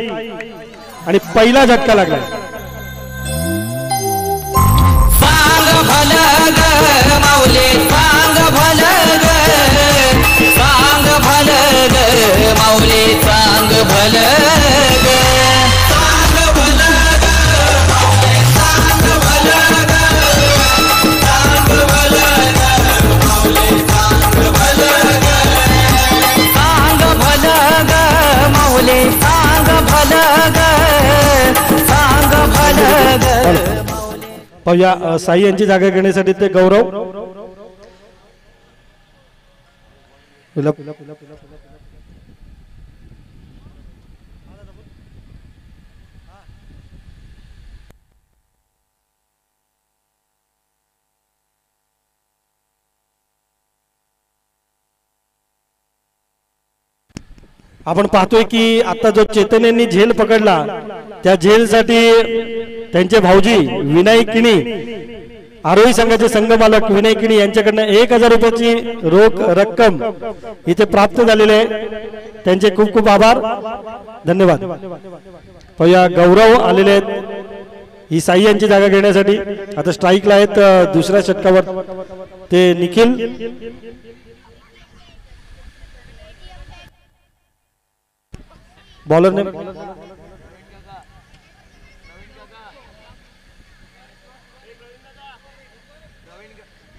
आणि पहिला झटका लागला. सांग भलं ग माऊले सांग भलं ग, सांग भलं ग माऊले सांग भलं ग, सांग भलं ग माऊले सांग भलं ग, सांग भलं ग माऊले सांग भलं ग, सांग भलं ग माऊले सांग भलं ग, सांग भलं ग. पाहूया साई यांची जागा घेण्यासाठी ते गौरव. आपण पाहतोय की आता जो चेतन यांनी झेल पकडला त्या झेलसाठी त्यांचे भाऊजी विनय किणी, आरोही संघाचे संघ मालक विनय किणी यांच्याकडनं 1000 रुपयाची रोख रक्कम इथे प्राप्त झालेले आहे. त्यांचे खूप खूप आभार, धन्यवाद. पाहूया गौरव आलेले आहेत ही साई यांची जागा घेण्यासाठी. आता स्ट्राईकला आहेत दुसऱ्या षटकावर ते निखिल. बॉलरने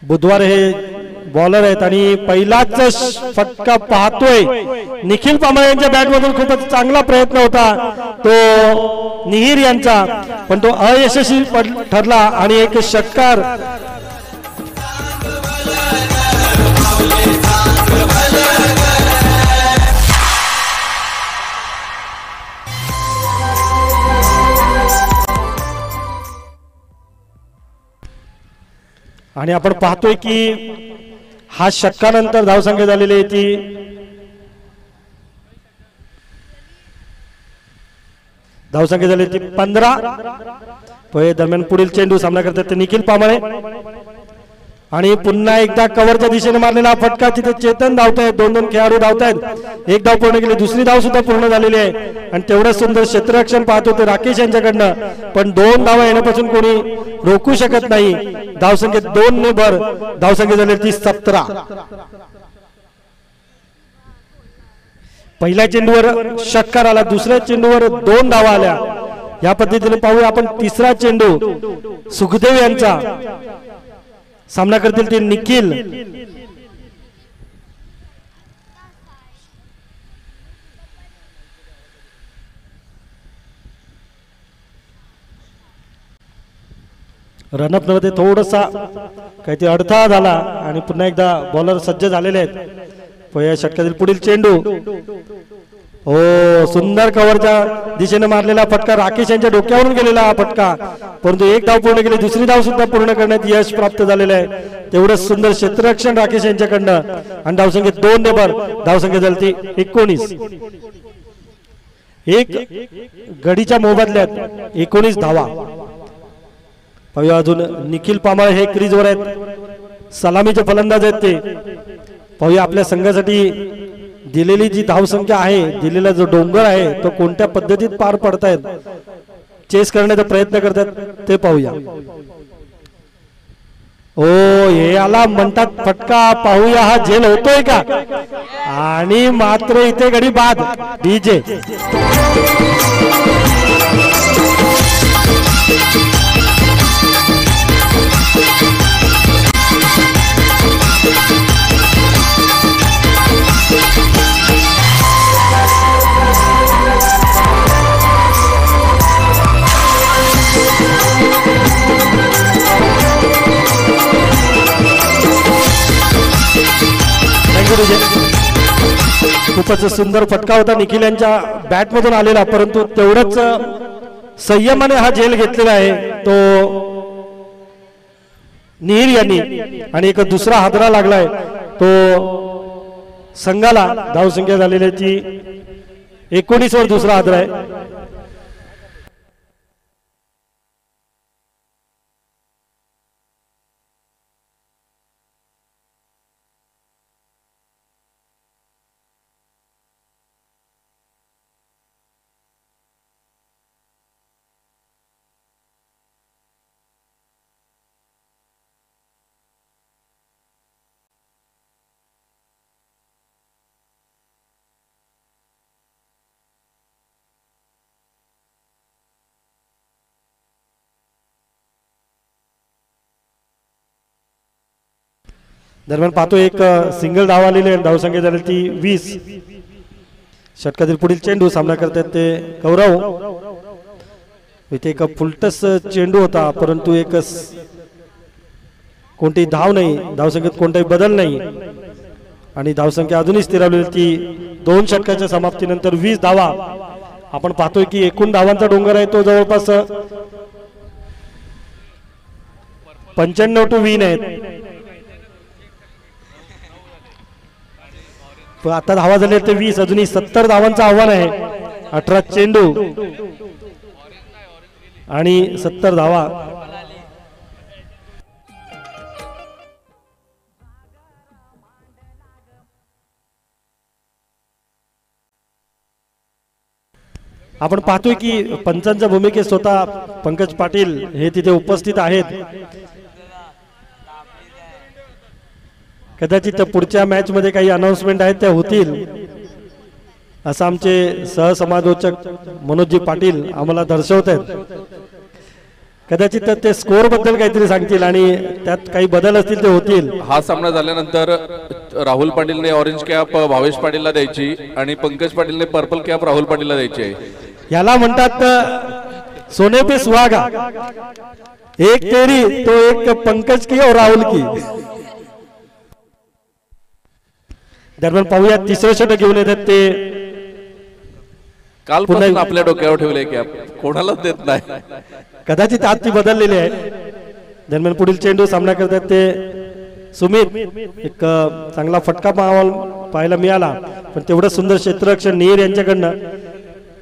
बुधवार हे बॉलर आहेत आणि पहिलाच फटका पाहतोय निखिल पामाळ यांच्या बॅटमधून खूपच चांगला प्रयत्न होता तो निहीर यांचा पण तो अयशस्वी ठरला आणि एक षटकार. आणि आपण पाहतोय की हा षटकानंतर धावसंख्या झालेली आहे ती धावसंख्या झाली ती 15. दरम्यान पुढील चेंडू सामना करतात ते निखिल पामळे आणि पुन्हा एकदा कव्हरच्या दिशेने मारलेला फटका. तिथे चेतन धावतायत, 2 खेळाडू धावतायत. एक धाव पूर्ण केली, दुसरी धाव सुद्धा पूर्ण झालेली आहे आणि तेवढं सुंदर क्षेत्ररक्षण पाहत होते राकेश यांच्याकडनं. पण 2 धावा येण्यापासून कोणी रोखू शकत नाही. धावसंख्येत 2 ने भर. धावसंख्या झाली ती 17. पहिल्या चेंडूवर षटकार आला, दुसऱ्या चेंडूवर 2 धावा आल्या. या पद्धतीने पाहूया आपण तिसरा चेंडू. सुखदेव यांचा सामना करतील ते निखिल. रनअप मध्ये थोडासा काहीतरी अडथळा झाला आणि पुन्हा एकदा बॉलर सज्ज झालेले आहेत. पहिल्या षटकातील पुढील चेंडू. हो, सुंदर कव्हरच्या दिशेने मारलेला फटका. राकेश यांच्या डोक्यावरून गेलेला हा फटका, परंतु एक धाव पूर्ण केली, दुसरी धाव सुद्धा पूर्ण करण्यात यश प्राप्त झालेलं आहे. तेवढं सुंदर क्षेत्ररक्षण राकेश यांच्याकडनं आणि धावसंख्येत 2 ने भर. धावसंख्या झाली ती 19. एक गडीच्या मोबदल्यात 19 धावा. पाहूया अजून निखिल पामाळ हे क्रीजवर आहेत, सलामीचे फलंदाज आहेत ते. पाहूया आपल्या संघासाठी दिलेली जी धावसंख्या आहे, दिलेला जो डोंगर आहे तो कोणत्या पद्धतीत पार पडतायत, चेस करण्याचा प्रयत्न करतात ते पाहूया. ओ, हे आला म्हणतात फटका. पाहूया हा झेल होतोय का, आणि मात्र इथे गडी बाद. डीजे खूपच सुंदर फटका होता निखिल यांच्या बॅट मधून आलेला, परंतु तेवढंच संयमाने हा झेल घेतलेला आहे तो नीर यांनी. आणि एक दुसरा हादरा लागलाय तो संघाला. धावसंख्या झालेली ती 19 वर दुसरा हादरा आहे. दरम्यान पाहतो एक सिंगल धाव आलेली आहे. धावसंख्या झाली ती 20. षटकातील पुढील चेंडू सामना करतात ते गौरव. इथे एक फुलटस चेंडू होता, परंतु एक कोणतीही धाव नाही, धावसंख्येत कोणताही बदल नाही आणि धावसंख्या अजूनही स्थिरावलेली ती 2 षटकाच्या समाप्तीनंतर 20 धावा. आपण पाहतोय की एकूण धावांचा डोंगर आहे तो जवळपास 95-20 आहेत. आता धावा झाले ते 20, अजूनही 70 धावांचं आव्हान आहे. 18 चेंडू आणि 70 धावा. आपण पाहतोय की पंचांच्या भूमिकेत स्वतः पंकज पाटील हे तिथे उपस्थित आहेत. कदाचित पुढच्या मॅच मध्ये काही अनाउन्समेंट आहेत त्या होतील असं आमचे सहसमालोचक मनोजजी पाटील आम्हाला दर्शवत आहेत. कदाचित ते स्कोअर बद्दल काहीतरी सांगतील आणि त्यात काही बदल असतील ते होतील. हा सामना झाल्यानंतर राहुल पाटीलने ऑरेंज कॅप भावेश पाटीलला द्यायची आणि पंकज पाटीलने पर्पल कॅप राहुल पाटीलला द्यायची आहे. याला म्हणतात सोने पे सुहागा. एक तेरी तो एक पंकज की और राहुल की. दरम्यान पाहूया तिसरं षटक घेऊन येतात ते. कालपासून आपल्या डोक्यावर ठेवले कॅप, कोणालाच देत नाही. कदाचित आज ती बदललेली आहे. दरम्यान पुढील चेंडू सामना करतात ते सुमित. एक चांगला फटका पाहायला मिळाला, पण तेवढं सुंदर क्षेत्ररक्षण नीर यांच्याकडनं.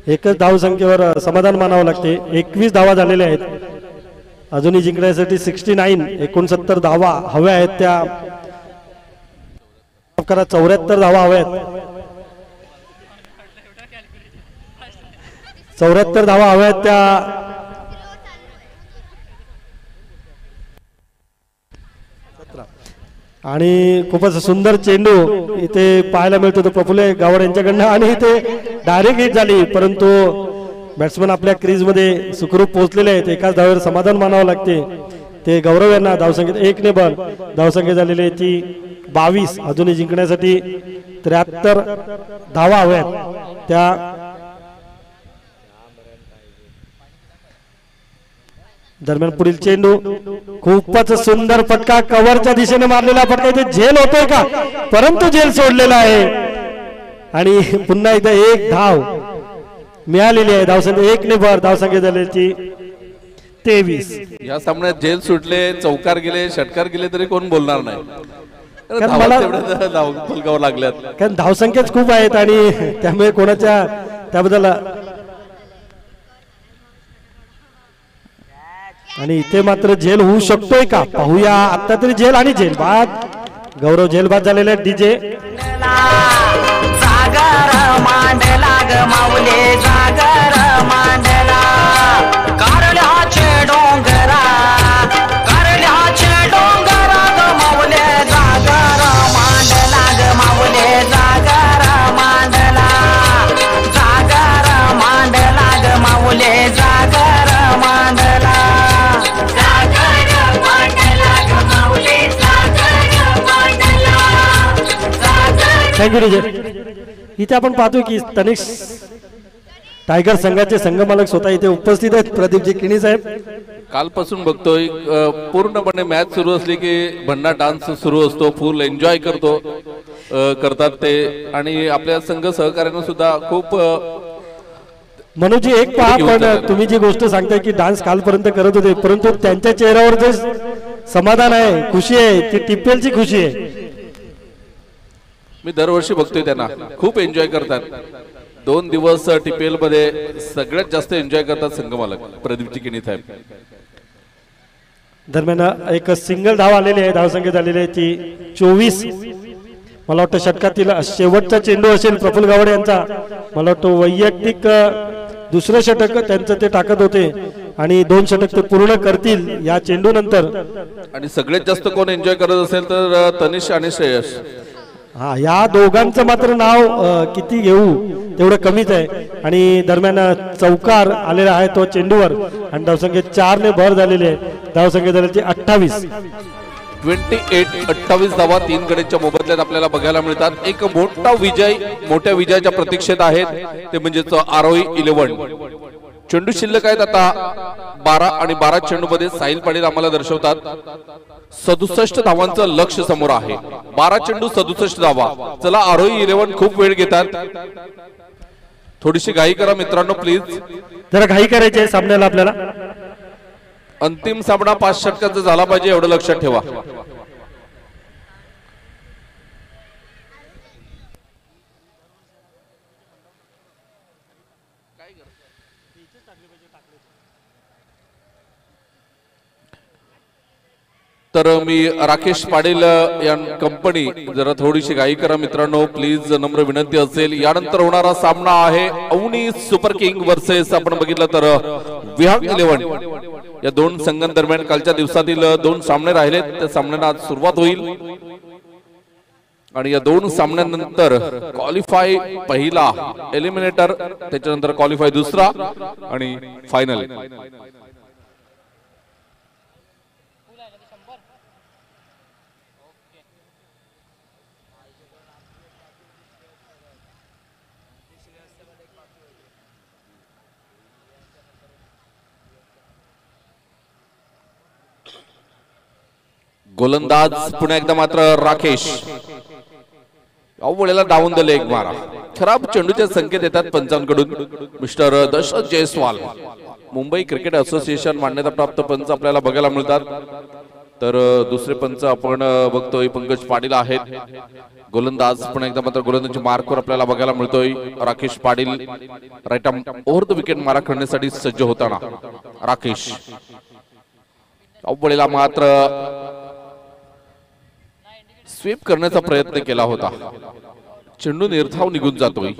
एकच धावसंख्येवर समाधान मानावं लागते. 21 धावा झालेल्या आहेत. अजूनही जिंकण्यासाठी 69 धावा हव्या आहेत. त्या 74 धावा हव्या आहेत. 74 धावा हव्या आहेत त्या. आणि खूपच सुंदर चेंडू इथे पाहायला मिळतो तो प्रफुल्ल गावड यांच्याकडनं आणि इथे डायरेक्ट हिट झाली. परंतु बॅट्समन आपल्या क्रीज मध्ये सुखरूप पोहोचलेले आहेत. एकाच धावेवर समाधान मानावं लागते. ते गौरव यांना धावसंख्येत 1 ने बल. धावसंख्या झालेली आहे ती 22. अजूनही जिंकण्यासाठी 73 धावा हव्यात त्या. दरम्यान पुढील चेंडू खूपच सुंदर फटका कव्हरच्या दिशेने मारलेला फटका. इथे झेल होतोय का, परंतु झेल सोडलेला आहे आणि पुन्हा इथे 1 धाव मिळालेली आहे. धावसंख्या 1 ने भर. धावसंख्या झालेली 23. या सामन्यात झेल सुटले, चौकार गेले, षटकार गेले तरी कोण बोलणार नाही. कारण मला फलकावर लागल्यात कारण धावसंख्याच खूप आहेत आणि त्यामुळे कोणाच्या त्याबद्दल. आणि इथे मात्र झेल होऊ शकतोय का पाहूया. आता तरी झेल आणि झेल बाद. गौरव झेल बाद झालेले आहेत. डीजे सागर मांडला ग माऊले सागर मांडला. कारल्याचे डोंगरा कारल्याचे डोंगरा ग माऊले सागर मांडला ग माऊले सागर मांडला. सागर मांडला ग माऊले सागर मांडला. Thank you DJ. इथे आपण पाहतो की तनिष टायगर संघाचे संघमालक स्वतः इथे उपस्थित आहेत. प्रदीपजी किणी साहेब. कालपासून बघतोय पूर्णपणे मॅच सुरू असली की भन्ना डान्स सुरू असतो. फुल एन्जॉय करतात ते. आणि आपल्या संघ सहकार्यानं सुद्धा खूप. मनोजी एक पहा, पण तुम्ही जी गोष्ट सांगताय की डान्स कालपर्यंत करत होते, परंतु त्यांच्या चेहऱ्यावर जे समाधान आहे, खुशी आहे, ती टिपेलची खुशी आहे. मी दरवर्षी बघतोय त्यांना खूप एन्जॉय करतात. 2 दिवस टीपीएल मध्ये सगळ्यात जास्त एन्जॉय करतात संघमालक प्रदीपजी किणी साहेब. दरम्यान एक सिंगल धाव आलेली आहे. धावसंख्या झालेली आहे ती 24. मला वाटतं षटकातील शेवटचा चेंडू असेल प्रफुल्ल गावड यांचा. मला वाटतं वैयक्तिक दुसरं षटक त्यांचं ते टाकत होते आणि 2 षटक ते पूर्ण करतील या चेंडू नंतर. आणि सगळ्यात जास्त कोण एन्जॉय करत असेल तर तनिष आणि श्रेयस. हा, या दोघांचं मात्र नाव किती घेऊ तेवढं कमीच आहे. आणि दरम्यान चौकार आलेला आहे तो चेंडूवर आणि धावसंख्या 4 ने भर झालेली आहे. धावसंख्या झालेली 28. 28 धावा 3 गड्यांच्या मोबदल्यात आपल्याला बघायला मिळतात. एक मोठ्या विजयाच्या प्रतीक्षेत आहेत ते म्हणजेच आरोही 11. चेंडू शिल्लक आहेत आता 12 आणि 12 चेंडू मध्ये साहिल पाटील आम्हाला दर्शवतात 67 धावांचं लक्ष समोर आहे. 12 चेंडू 67 धावा. चला आरोही 11 खूप वेळ घेतात. थोडीशी घाई करा मित्रांनो प्लीज. जरा घाई करायची आहे सामन्याला आपल्याला. अंतिम सामना 5 षटकांचा झाला पाहिजे एवढं लक्षात ठेवा. तर मी राकेश पाटील या कंपनी जरा थोडीशी घाई करा मित्रांनो प्लीज, नम्र विनंती असेल. यानंतर होणारा सामना आहे अवनी सुपर किंग वर्सेस आपण बघितलं तर विहांग 11. या 2 संघांदरम्यान कालच्या दिवसातील 2 सामने राहिलेत. त्या सामन्यांना आज सुरुवात होईल आणि या 2 सामन्यांनंतर क्वालिफाय पहिला एलिमिनेटर, त्याच्यानंतर क्वालिफाय दुसरा आणि फायनल. गोलंदाज पुन्हा एकदा मात्र राकेश. अवळेला डाऊन दिले एक मारा. खराब चेंडूचे संकेत येतात पंचांकडून. Mister Dasharath Jaiswal Mumbai cricket association मान्यता प्राप्त पंच आपल्याला बघायला मिळतात. तर दुसरे पंच आपण बघतोय पंकज पाटील आहेत. गोलंदाज पुन्हा एकदा मात्र गोलंदाजी मार्कवर आपल्याला बघायला मिळतोय Rakesh Patil right arm over the wicket मारा करण्यासाठी सज्ज होताना राकेश अवळीला मात्र स्वीप करण्याचा प्रयत्न केला होता चेंडू निर्धाव निघून जातोय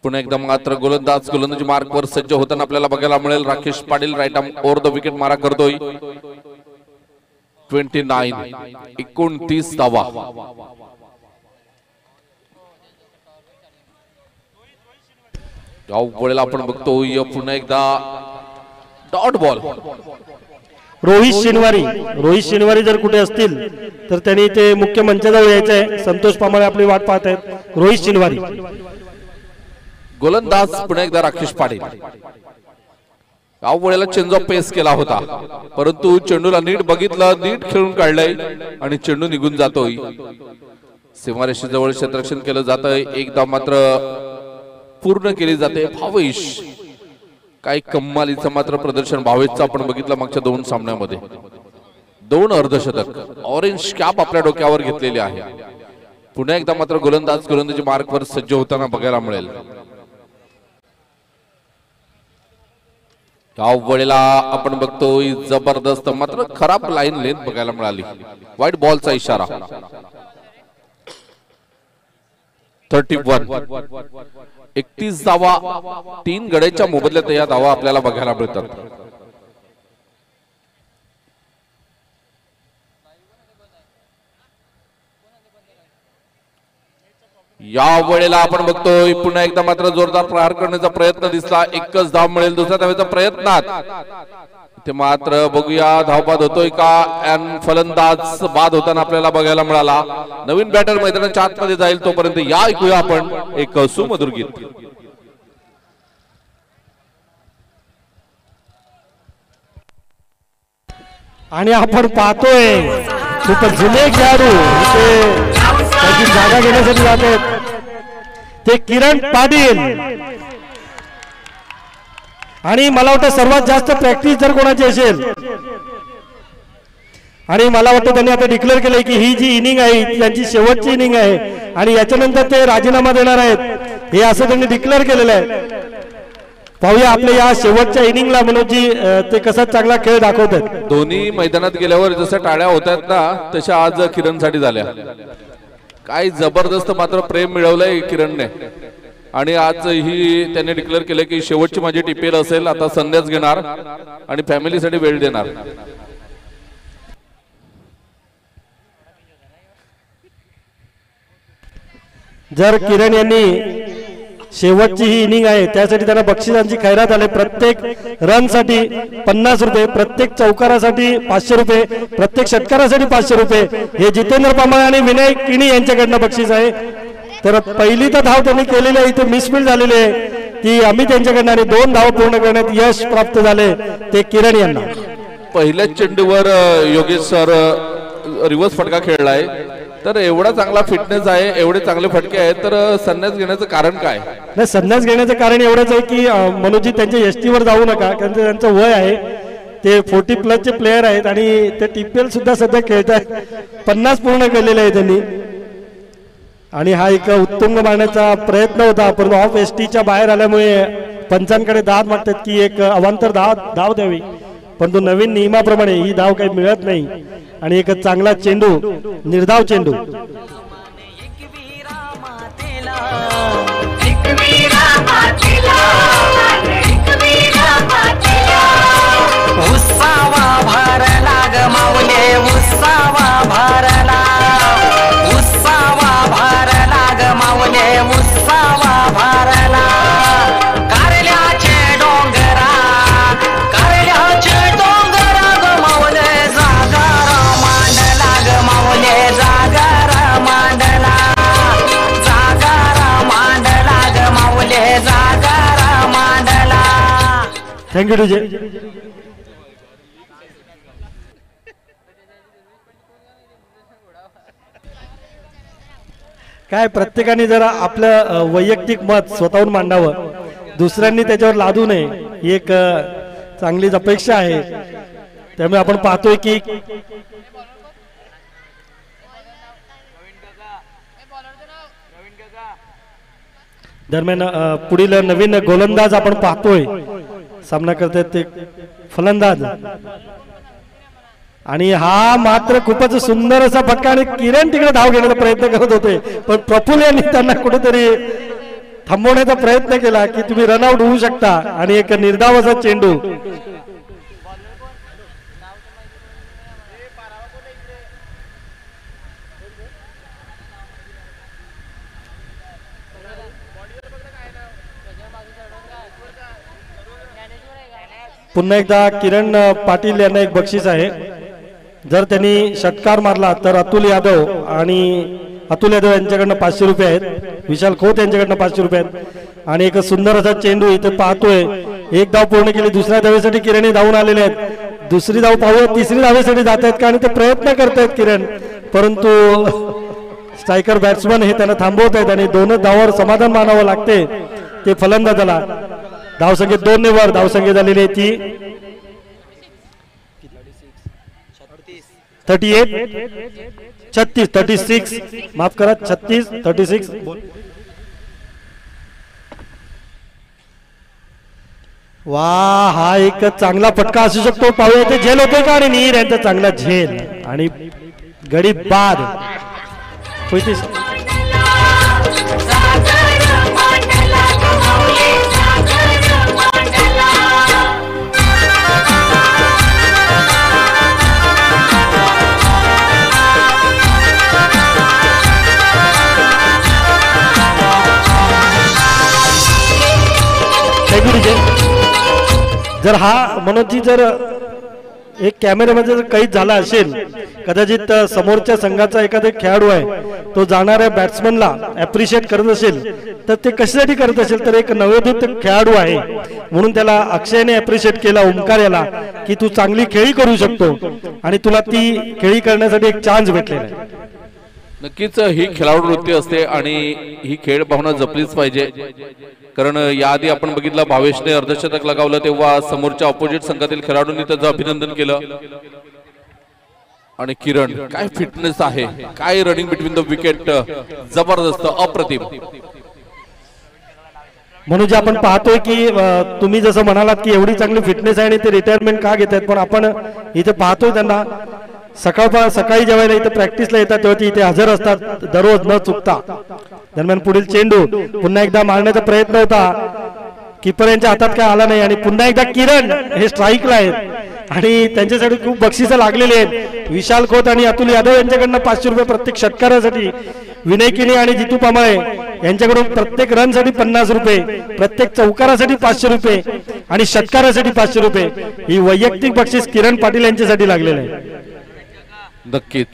पुन्हा एकदा मात्र गोलंदाजी मार्कवर सज्ज होताना आपल्याला बघायला मिळेल Rakesh Patil right arm over the wicket मारा करतोय 29 धावा वेळेला आपण बघतोय पुन्हा एकदा डॉट बॉल रोहित शनिवारी जर कुठे असतील तर त्यांनी ते मुख्य मंचाजवळ यायचं आहे संतोष पामाळे आपली वाट पाहत आहेत रोहित शनिवारी गोलंदाज पुन्हा एकदा राकेश पाटील वेळेला चेंज ऑफ पेस केला होता परंतु चेंडूला नीट बघितलं नीट खेळून काढलंय आणि चेंडू निघून जातोय सीमारेषेजवळ क्षेत्ररक्षण केलं जातंय एकदा मात्र पूर्ण केली जाते भावेश काही कमालीचं मात्र प्रदर्शन भावेशचं आपण बघितलं मागच्या 2 सामन्यामध्ये 2 अर्धशतक ऑरेंज कॅप आपल्या डोक्यावर घेतलेली आहे पुन्हा एकदा मात्र गोलंदाजी मार्कवर सज्ज होताना बघायला मिळेल या वेळेला आपण बघतोय जबरदस्त मात्र खराब लाईन लेंथ बघायला मिळाली वाईट बॉलचा इशारा 31 धावा 3 गड्याच्या मोबदल्यात या धावा आपल्याला बघायला मिळतात या वेळेला आपण बघतोय पुन्हा एकदा मात्र जोरदार प्रहार करण्याचा प्रयत्न दिसला एकच धाव मिळेल दुसऱ्या धावेचा प्रयत्नात ते मात्र बघूया धावबाद होतोय का आणि फलंदाज बाद होताना आपल्याला बघायला मिळाला नवीन बॅटर मैदानाच्या आतमध्ये जाईल तोपर्यंत या ऐकूया आपण एक सुमधुर गीत आणि आपण पाहतोय खूप जुने खेळाडू त्याची जागा घेण्यासाठी जाते ते किरण पाटील आणि मला वाटतं सर्वात जास्त प्रॅक्टिस जर कोणाची असेल आणि मला वाटतं त्यांनी आता डिक्लेअर केलंय की ही जी इनिंग आहे त्यांची शेवटची इनिंग आहे आणि याच्यानंतर ते राजीनामा देणार आहेत हे असं त्यांनी डिक्लेअर केलेलं आहे पाहूया आपल्या या शेवटच्या इनिंगला मनोजी ते कसा चांगला खेळ दाखवतात दोन्ही मैदानात गेल्यावर जसं टाळ्या होतात ना तशा आज किरणसाठी झाल्या काय जबरदस्त मात्र प्रेम मिळवलंय किरणने आणि आज ही त्यांनी डिक्लेअर केलं की शेवटची माझी टीपीएल असेल आता संन्यास घेणार आणि फॅमिलीसाठी वेळ देणार जर किरण यांनी शेवटची ही इनिंग आहे त्यासाठी त्यांना बक्षिसांची खैरात आले प्रत्येक रन साठी 50 रुपये प्रत्येक चौकारासाठी 500 रुपये प्रत्येक षटकारासाठी 500 रुपये हे जितेंद्र पामाळे आणि विनय किणी यांच्याकडनं बक्षीस आहे तर पहिली तर धाव त्यांनी केलेली आहे इथे मिसफील्ड झालेली आहे ती आम्ही त्यांच्याकडनं आणि 2 धाव पूर्ण करण्यात यश प्राप्त झाले ते किरण यांना पहिल्याच चेंडूवर योगेश सर रिव्हर्स फटका खेळलाय तर एवढा चांगला फिटनेस आहे एवढे चांगले फटके आहेत तर संन्यास घेण्याचं कारण काय नाही संन्यास घेण्याचं कारण एवढंच आहे की मनोजी त्यांच्या एसटीवर जाऊ नका कारण त्यांचं वय आहे ते 40+ चे प्लेयर आहेत आणि ते टीपीएल सुद्धा सध्या खेळतात 50 पूर्ण केलेले आहे त्यांनी आणि हा एक उत्तुंग मारण्याचा प्रयत्न होता परंतु ऑफ एसटीच्या बाहेर आल्यामुळे पंचांकडे दाद मागतात की एक अवांतर धाव द्यावी परंतु नवीन नियमाप्रमाणे ही धाव काही मिळत नाही आणि एक चांगला चेंडू निर्धाव चेंडू उत्सावा भरला ग माऊले उत्सावा भरला उत्सावा भरला ग माऊले उत्सावा भरला कारल्याचे डोंगरा ग माऊले जागर मांडला ग माऊले जागर मांडला ग माऊले जागर मांडला थँक्यू तुझे काय प्रत्येकाने जरा आपलं वैयक्तिक मत स्वतःहून मांडावं दुसऱ्यांनी त्याच्यावर लादू नये ही एक चांगलीच अपेक्षा आहे. त्यामुळे आपण पाहतोय की दरम्यान पुढील नवीन गोलंदाज आपण पाहतोय सामना करतायत ते फलंदाज आणि हा मात्र खूपच सुंदर असा फटका आणि किरण तिकडे धाव घेण्याचा प्रयत्न करत होते पण प्रफुल्ल यांनी त्यांना कुठेतरी थांबवण्याचा प्रयत्न केला की तुम्ही रनआउट होऊ शकता आणि एक निर्धाव असा चेंडू पुन्हा एकदा किरण पाटील यांना एक बक्षीस आहे. जर त्यांनी षटकार मारला तर अतुल यादव यांच्याकडनं 500 रुपये आहेत. विशाल खोत यांच्याकडनं 500 रुपये आहेत आणि एक सुंदर असा चेंडू इथे पाहतोय. एक धाव पूर्ण केली. दुसऱ्या धावेसाठी किरण धावून आलेले आहेत. दुसरी धाव पाहूया. तिसरी धावेसाठी जात आहेत का आणि ते प्रयत्न करतायत किरण परंतु स्ट्रायकर बॅट्समन हे त्यांना थांबवत आहेत आणि 2 धावावर समाधान मानावं लागते ते फलंदाजाला. धावसंख्येत 2 ने वर धावसंख्या झालेली आहे ती 36 माफ करा 36. वा हा एक चांगला फटका असू शकतो. पाहूया ते झेल होते का आणि नीर यांचा चांगला झेल आणि गडी बाद. जर हा मनोजी जर एक कॅमेऱ्यामध्ये जर कैद झाला असेल कदाचित समोरच्या संघाचा एखादा खेळाडू आहे तो जाणाऱ्या बॅट्समनला अप्रिशिएट करत असेल तर ते कशासाठी करत असेल तर एक नवोदित खेळाडू आहे म्हणून त्याला अक्षयने अप्रिशिएट केला ओमकार याला की तू चांगली खेळी करू शकतो आणि तुला ती खेळी करण्यासाठी एक चान्स भेटलेला आहे. नक्कीच ही खेळाडू वृत्ती असते आणि ही खेळ भावना जपलीच पाहिजे कारण याआधी आपण बघितलं भावेशने अर्धशतक लगावलं तेव्हा समोरच्या ऑपोजिट संघातील खेळाडूंनी त्याचं अभिनंदन केलं आणि किरण काय फिटनेस आहे काय रनिंग बिटवीन द विकेट जबरदस्त अप्रतिम. म्हणून जे आपण पाहतोय की तुम्ही जसं म्हणालात की एवढी चांगली फिटनेस आहे आणि ते रिटायरमेंट का घेत आहेत पण आपण इथे पाहतोय त्यांना सकाळी जेवायला इथे प्रॅक्टिसला येतात तेव्हा इथे हजर असतात दररोज न चुकता. दरम्यान पुढील चेंडू पुन्हा एकदा मारण्याचा प्रयत्न होता कीपर यांच्या हातात काय आला नाही आणि पुन्हा एकदा किरण हे स्ट्राईकला आहेत आणि त्यांच्यासाठी खूप बक्षिसं लागलेली आहेत. विशाल खोत आणि अतुल यादव यांच्याकडनं 500 रुपये प्रत्येक षटकारासाठी. विनय किनी आणि जितू पामाळे यांच्याकडून प्रत्येक रनसाठी 50 रुपये प्रत्येक चौकारासाठी 500 रुपये आणि षटकारासाठी 500 रुपये ही वैयक्तिक बक्षीस किरण पाटील यांच्यासाठी लागलेलं आहे. नक्कीच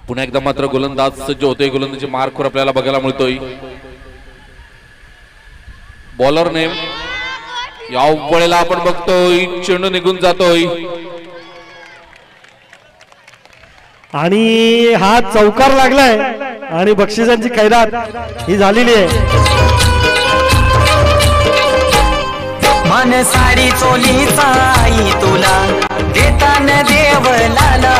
पुन्हा एकदा मात्र गोलंदाज सज्ज होते. गोलंदाजी मार्कवर आपल्याला बघायला मिळतोय. बॉलर नेम या वेळेला आपण बघतोय चेंडू निघून जातोय आणि हा चौकार लागलाय आणि बक्षिसांची खैरात ही झालेली आहे. मन साडी चोली साई तुला देताना देव लाला